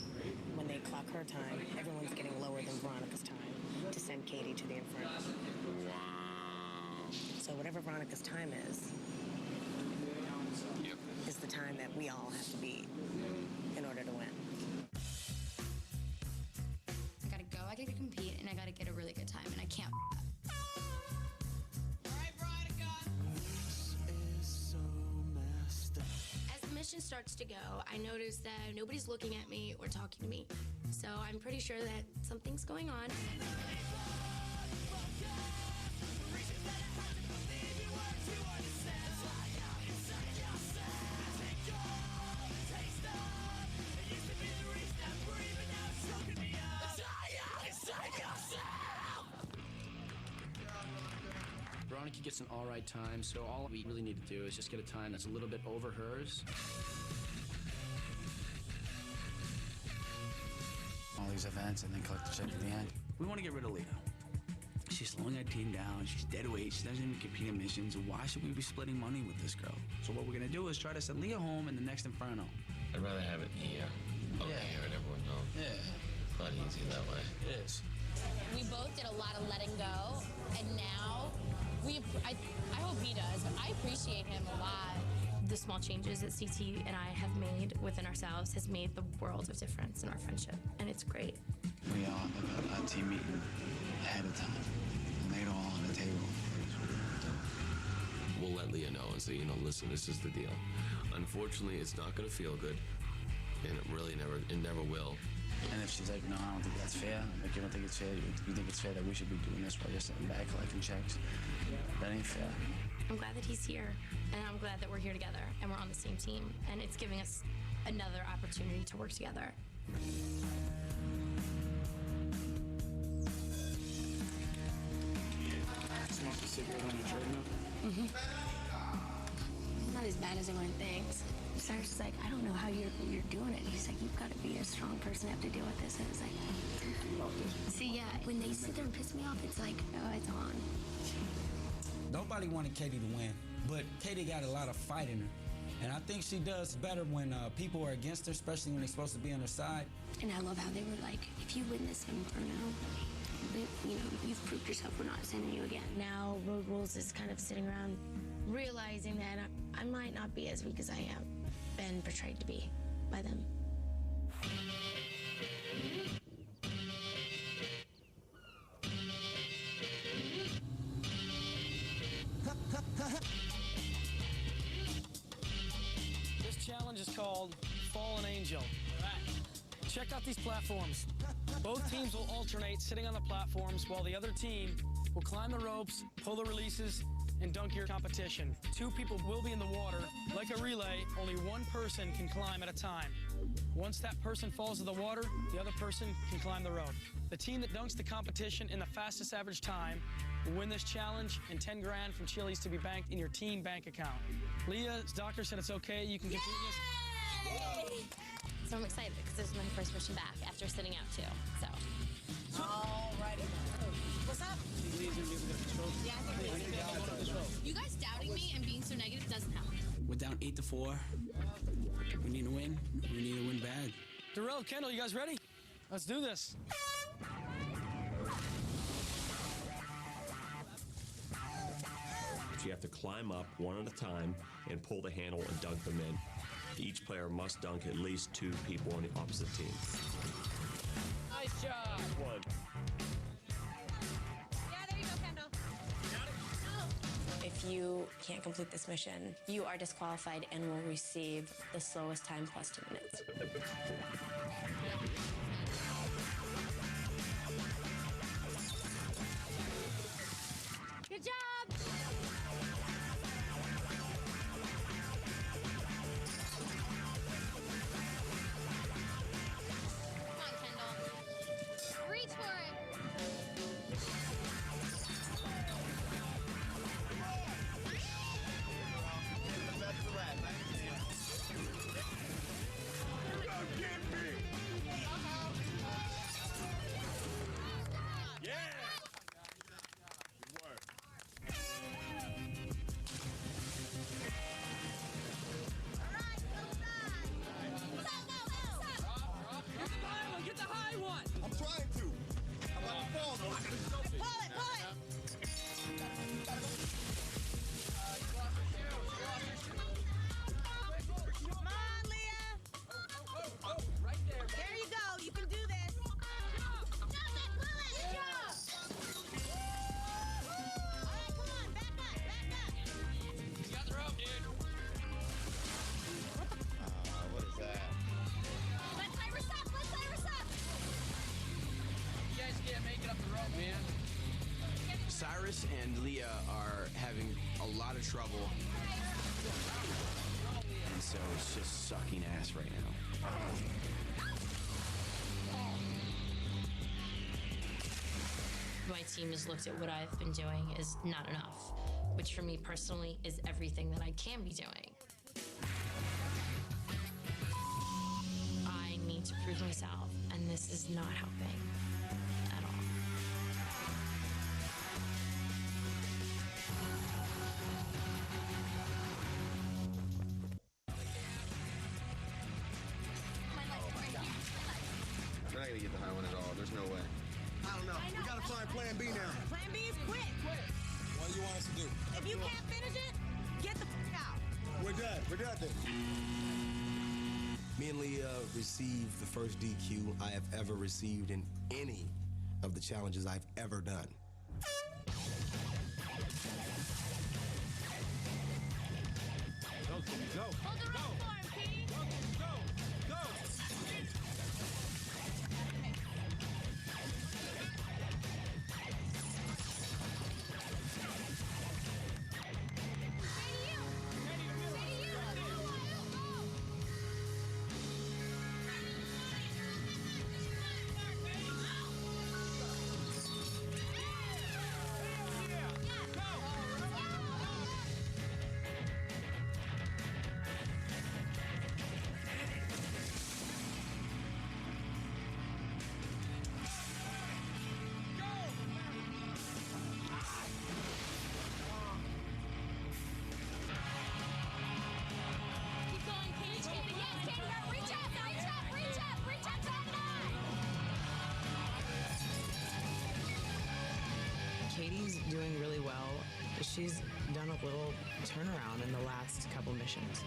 when they clock her time, everyone's getting lower than Veronica's time to send Katie to the Inferno. Wow. So whatever Veronica's time is the time that we all have to beat in order to win. I gotta go, I gotta compete, and I gotta get a really good time, and I can't up. As the mission starts to go, I notice that nobody's looking at me or talking to me. So I'm pretty sure that something's going on. Veronica gets an all right time, so all we really need to do is just get a time that's a little bit over hers. All these events and then collect the check at the end. We want to get rid of Leah. She's slowing our team down. She's dead weight. She doesn't even compete in missions. Why should we be splitting money with this girl? So what we're going to do is try to send Leah home in the next Inferno. I'd rather have it here. Okay, here and everyone knows. Yeah. It's not easy that way. It is. We both did a lot of letting go, and now I hope he does, but I appreciate him a lot. The small changes that CT and I have made within ourselves has made the world of difference in our friendship, and it's great. We all have a team meeting ahead of time. And laid all on the table. We'll let Leah know and say, listen, this is the deal. Unfortunately, it's not going to feel good, and it never will. And if she's like, no, I don't think that's fair, like, you don't think it's fair, you think it's fair that we should be doing this while you're sitting back collecting checks, that ain't fair. I'm glad that he's here, and I'm glad that we're here together, and we're on the same team, and it's giving us another opportunity to work together. Smoke a cigarette on the treadmill? Mm-hmm. Not as bad as everyone thinks. Sarah's like, I don't know how you're doing it. He's like, you've got to be a strong person to have to deal with this. And it's like, see, yeah, when they sit there and piss me off, it's like, oh, it's on. Nobody wanted Katie to win, but Katie got a lot of fight in her. And I think she does better when people are against her, especially when they're supposed to be on her side. And I love how they were like, if you win this Inferno, you've proved yourself, we're not sending you again. Now, Road Rules is kind of sitting around realizing that I might not be as weak as I have been portrayed to be by them. This challenge is called Fallen Angel. Check out these platforms. Both teams will alternate sitting on the platforms while the other team will climb the ropes, pull the releases, and dunk your competition. 2 people will be in the water. Like a relay, only one person can climb at a time. Once that person falls to the water, the other person can climb the rope. The team that dunks the competition in the fastest average time will win this challenge and 10 grand from Chili's to be banked in your team bank account. Leah's doctor said it's okay. You can complete this. So I'm excited because this is my first mission back after sitting out too. So. All righty. What's up? Yeah, I think you guys doubting me and being so negative doesn't help. We're down 8-4. We need to win. We need to win bad. Darrell, Kendall, you guys ready? Let's do this. So you have to climb up one at a time and pull the handle and dunk them in. Each player must dunk at least 2 people on the opposite team. Nice job. One. Yeah, there you go, Kendall. If you can't complete this mission, you are disqualified and will receive the slowest time plus 2 minutes. Good job. Come on, Kendall. Reach for it. Yeah! Good work. Get the high one! I'm trying to. I'm about to fall, though. Pull it, pull it. Come on, Leah. Right there. There you go. You can do this. Pull it. Good job. All right, come on. Back up. You got the rope, dude. What is that? Let's Irish up. You guys can't make it up the rope, man. Cyrus and Leah are having a lot of trouble. And so it's just sucking ass right now. My team has looked at what I've been doing as not enough, which for me personally is everything that I can be doing. I need to prove myself, and this is not helping at all. We're not gonna get the high one at all. There's no way. I don't know. We gotta find plan B now. Plan B is quit. What do you want us to do? If you can't finish it, get the out. We're done. We're done then. Me and Leah received the first DQ I have ever received in any of the challenges I've ever done. Go, Timmy, go. Hold the rope for him, Katie. Go. Keep going, Katie. Yes, Katie. Reach up. Top 9. Katie's doing really well. She's done a little turnaround in the last couple missions.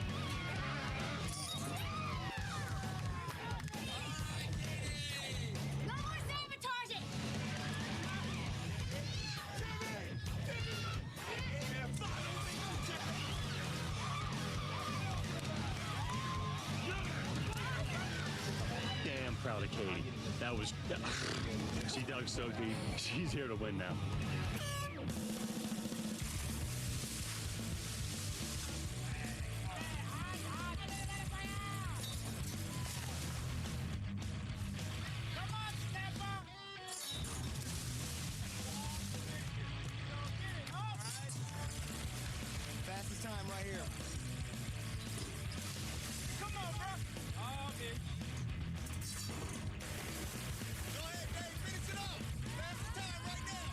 No more sabotaging. Damn proud of Katie. That was. She dug so deep. She's here to win now. Fastest time right here. Come on, bro. Oh, okay. Go ahead, Dave. Finish it up. Fastest time right now.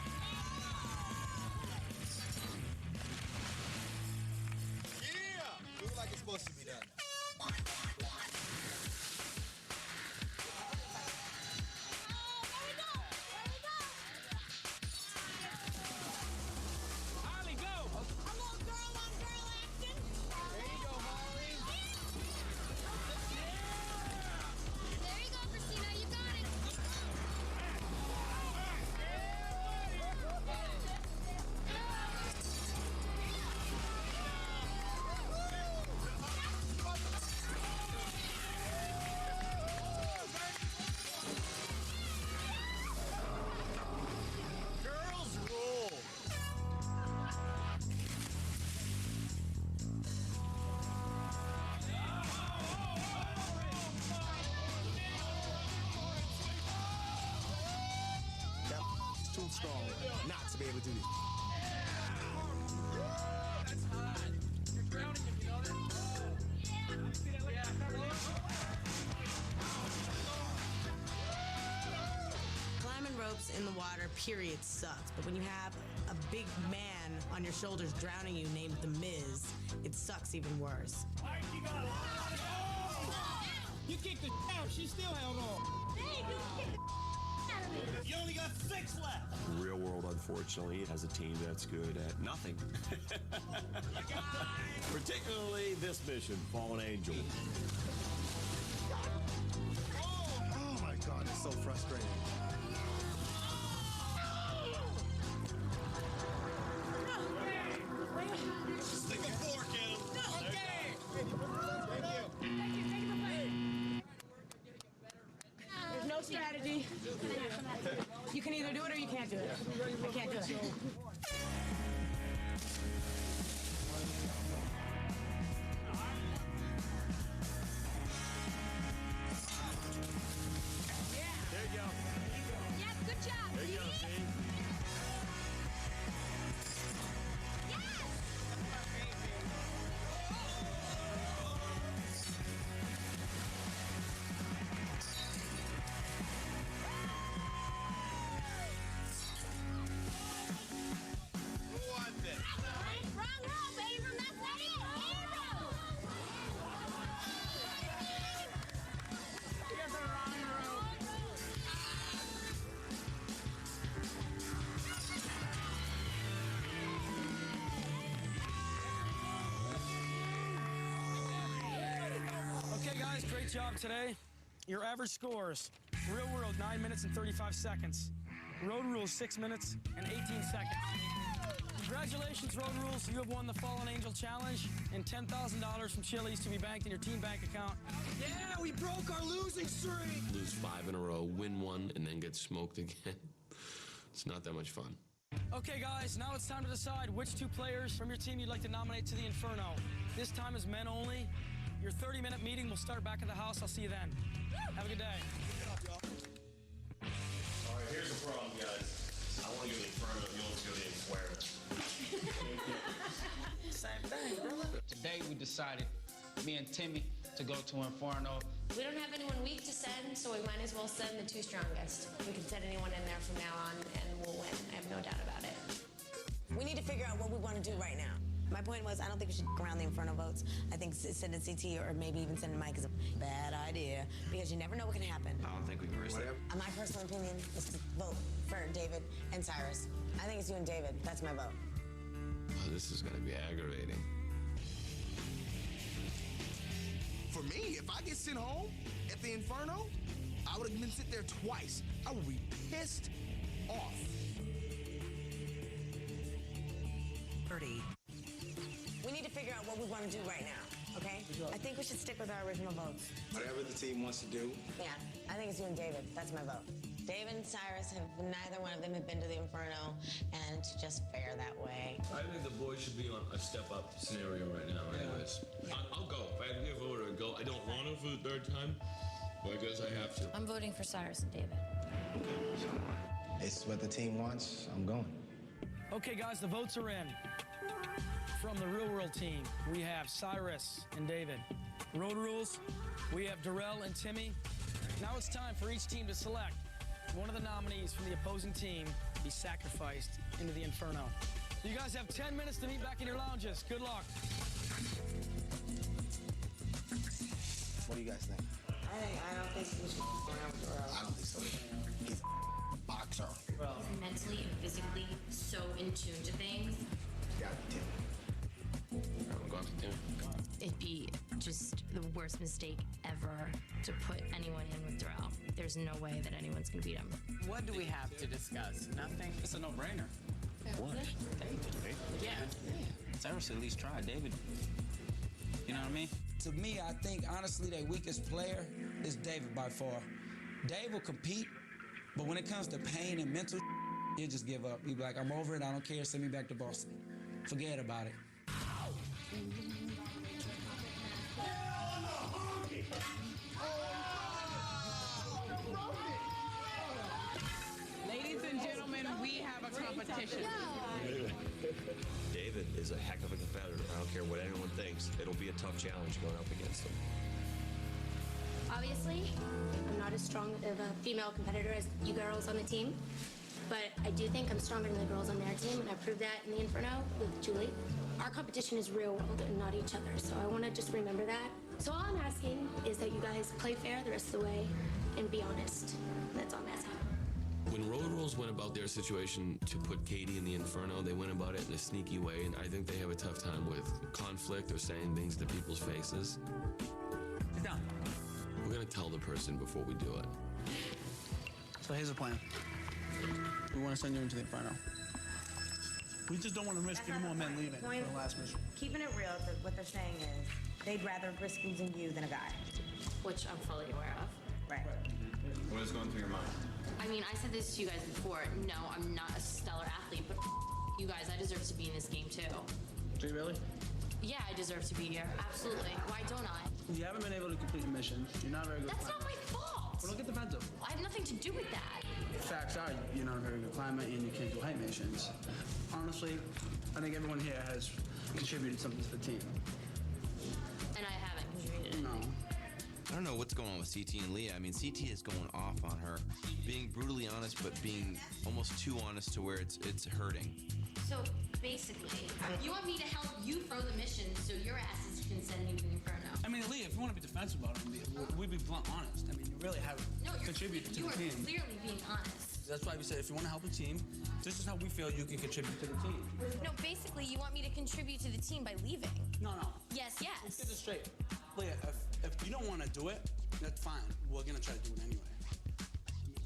too strong not to be able to do this. That's hot. You're drowning if you know that. Climbing ropes in the water, period, sucks. But when you have a big man on your shoulders drowning you named The Miz, it sucks even worse. You kicked the out. She still held on. You only got 6 left. The real world, unfortunately, has a team that's good at nothing. Particularly this mission, Fallen Angel. Oh my God, it's so frustrating. Stick a fork in him. Okay. There's no strategy. You can either do it or you can't do it. I can't do it. There you go. Yes, good job. There you go, see? see? Wrong rope, Abram. That's not it. Okay, guys, great job today. Your average scores: Real World 9 minutes and 35 seconds. Road Rules 6 minutes and 18 seconds. Congratulations, Road Rules. You have won the Fallen Angel Challenge and $10,000 from Chili's to be banked in your team bank account. Yeah, we broke our losing streak. Lose 5 in a row, win 1, and then get smoked again. It's not that much fun. Okay, guys, now it's time to decide which 2 players from your team you'd like to nominate to the Inferno. This time is men only. Your 30-minute meeting will start back at the house. I'll see you then. Have a good day. All right, here's the problem, guys. I want to go to the Inferno, you want to go to the Inferno. Same thing, brother. Today we decided, me and Timmy, to go to Inferno. We don't have anyone weak to send, so we might as well send the 2 strongest. We can send anyone in there from now on, and we'll win. I have no doubt about it. We need to figure out what we want to do right now. My point was, I don't think we should go around the Inferno votes. I think sending CT or maybe even sending Mike is a bad idea because you never know what can happen. I don't think we can risk it. My personal opinion is to vote for David and Cyrus. I think it's you and David. That's my vote. Oh, this is going to be aggravating. For me, if I get sent home at the Inferno, I would have been sent there twice. I would be pissed off. 30. We need to figure out what we want to do right now, okay? I think we should stick with our original votes. Whatever the team wants to do. Yeah, I think it's you and David. That's my vote. David and Cyrus neither one of them have been to the Inferno, and it's just fair that way. I think the boys should be on a step-up scenario right now, anyways. I'll go. If I had to give a vote, I'd go. I don't want to for the 3rd time, but I guess I have to. I'm voting for Cyrus and David. It's what the team wants. I'm going. Okay, guys, the votes are in. From the Real World team, we have Cyrus and David. Road Rules, we have Darrell and Timmy. Now it's time for each team to select one of the nominees from the opposing team be sacrificed into the Inferno. You guys have 10 minutes to meet back in your lounges. Good luck. What do you guys think? I don't think we should go around with Darrell. I don't think so. He's a boxer. He's mentally and physically so in tune to things. Gotta be Timmy. I'm going for Timmy. It'd be just the worst mistake ever to put anyone in with Darrell. There's no way that anyone's gonna beat him. What do we have to discuss? Nothing? It's a no-brainer. What? David. Yeah. Cyrus at least tried. David, you know what I mean? To me, I think, honestly, their weakest player is David by far. Dave will compete, but when it comes to pain and mental, he'll just give up. He'll be like, I'm over it. I don't care. Send me back to Boston. Forget about it. Ladies and gentlemen, we competition. David is a heck of a competitor. I don't care what anyone thinks. It'll be a tough challenge going up against him. Obviously, I'm not as strong of a female competitor as you girls on the team, but I do think I'm stronger than the girls on their team, and I proved that in the Inferno with Julie. Our competition is real world and not each other, so I want to just remember that. So all I'm asking is that you guys play fair the rest of the way and be honest. That's all I'm asking. When Road Rules went about their situation to put Katie in the Inferno, they went about it in a sneaky way, and I think they have a tough time with conflict or saying things to people's faces. Sit down. We're gonna tell the person before we do it. So here's the plan. We want to send you into the Inferno. We just don't want to risk any more men leaving for the last mission. Keeping it real, what they're saying is they'd rather risk losing you than a guy. Which I'm fully aware of. Right. What is going through your mind? I mean, I said this to you guys before. No, I'm not a stellar athlete, but you guys, I deserve to be in this game too. Do you really? Yeah, I deserve to be here. Absolutely. Why don't I? You haven't been able to complete your missions. You're not a very good That's climber. not my fault. Well, look at the defensive. I have nothing to do with that. Facts are, you're not a very good climber and you can't do height missions. Honestly, I think everyone here has contributed something to the team. And I haven't contributed. No. I don't know what's going on with CT and Leah. I mean, CT is going off on her, being brutally honest, but being almost too honest to where it's hurting. So basically, you want me to help you throw the mission so your asses can send me to the Inferno. I mean, Lee, if you want to be defensive about it, we'd be blunt honest. I mean, you really haven't contributed to the team. You are clearly being honest. That's why we said if you want to help the team, this is how we feel you can contribute to the team. No, basically, you want me to contribute to the team by leaving. No. Yes, yes. Let's get this straight. Leah, if you don't want to do it, that's fine. We're going to try to do it anyway.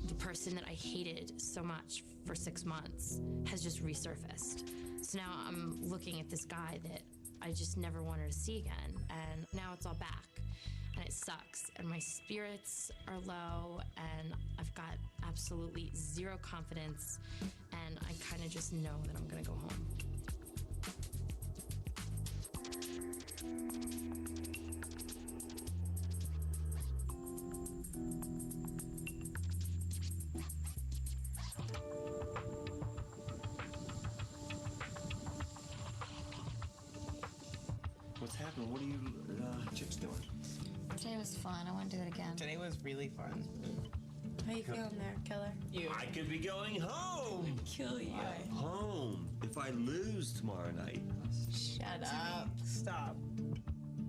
The person that I hated so much for 6 months has just resurfaced. So now I'm looking at this guy that I just never wanted to see again, and now it's all back, and it sucks, and my spirits are low, and I've got absolutely zero confidence, and I kind of just know that I'm gonna go home. What's happening? What are you chicks doing? Today was fun. I want to do it again. Today was really fun. How you feeling there, killer? You. I could be going home. Kill you. Home if I lose tomorrow night. Shut up. Stop.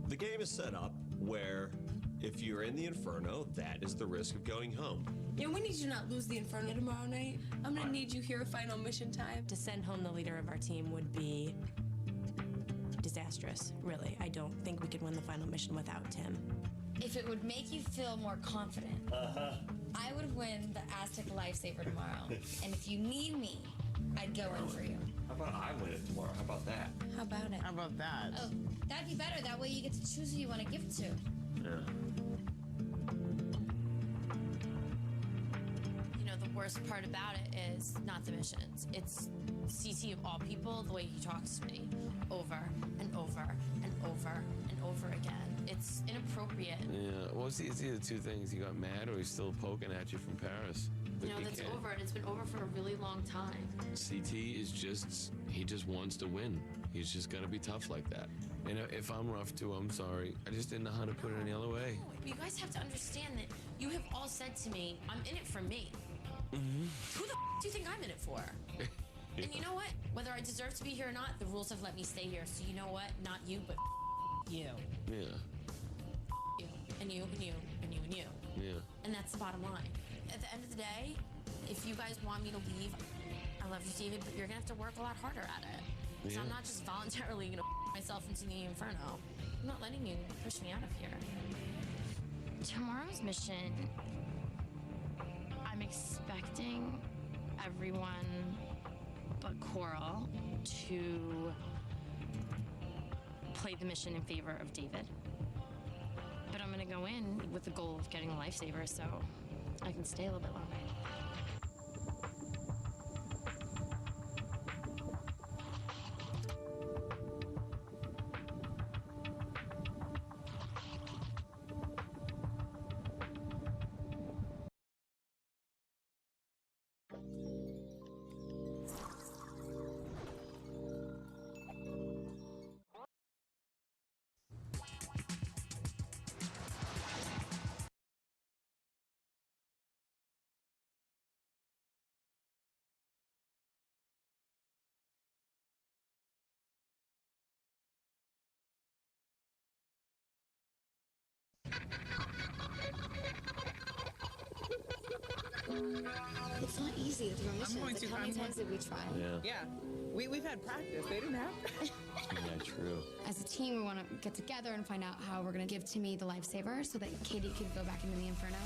The game is set up where if you're in the Inferno, that is the risk of going home. Yeah, we need you to not lose the Inferno tomorrow night. I'm gonna need you here final mission time. To send home the leader of our team would be disastrous, really. I don't think we could win the final mission without Tim. If it would make you feel more confident, I would win the Aztec Lifesaver tomorrow. And if you need me, I'd go in for you. How about I win it tomorrow? How about that? How about it? How about that? Oh, that'd be better. That way you get to choose who you want to give it to. Yeah. You know, the worst part about it is not the missions. It's CT of all people, the way he talks to me over and over and over and over again. It's inappropriate. Yeah, well, it's either two things. He got mad or he's still poking at you from Paris. You know, that's over, and it's been over for a really long time. CT is he just wants to win. He's just gonna be tough like that. And if I'm rough too, I'm sorry. I just didn't know how to put it any other way. But you guys have to understand that you have all said to me, I'm in it for me. Mm-hmm. Who the do you think I'm in it for? And you know what? Whether I deserve to be here or not, the rules have let me stay here. So you know what? Not you, but you. Yeah. You. And you, and you, and you, and you. Yeah. And that's the bottom line. At the end of the day, if you guys want me to leave, I love you, David, but you're gonna have to work a lot harder at it. Because I'm not just voluntarily gonna myself into the Inferno. I'm not letting you push me out of here. Tomorrow's mission, I'm expecting everyone but Coral to play the mission in favor of David. But I'm gonna go in with the goal of getting a lifesaver so I can stay a little bit longer. It's not easy to throw missions. going Like, to- how many I'm times did we try? Yeah. We've had practice. They didn't have. Yeah, true. As a team, we want to get together and find out how we're going to give Timmy the lifesaver so that Katie could go back into the Inferno.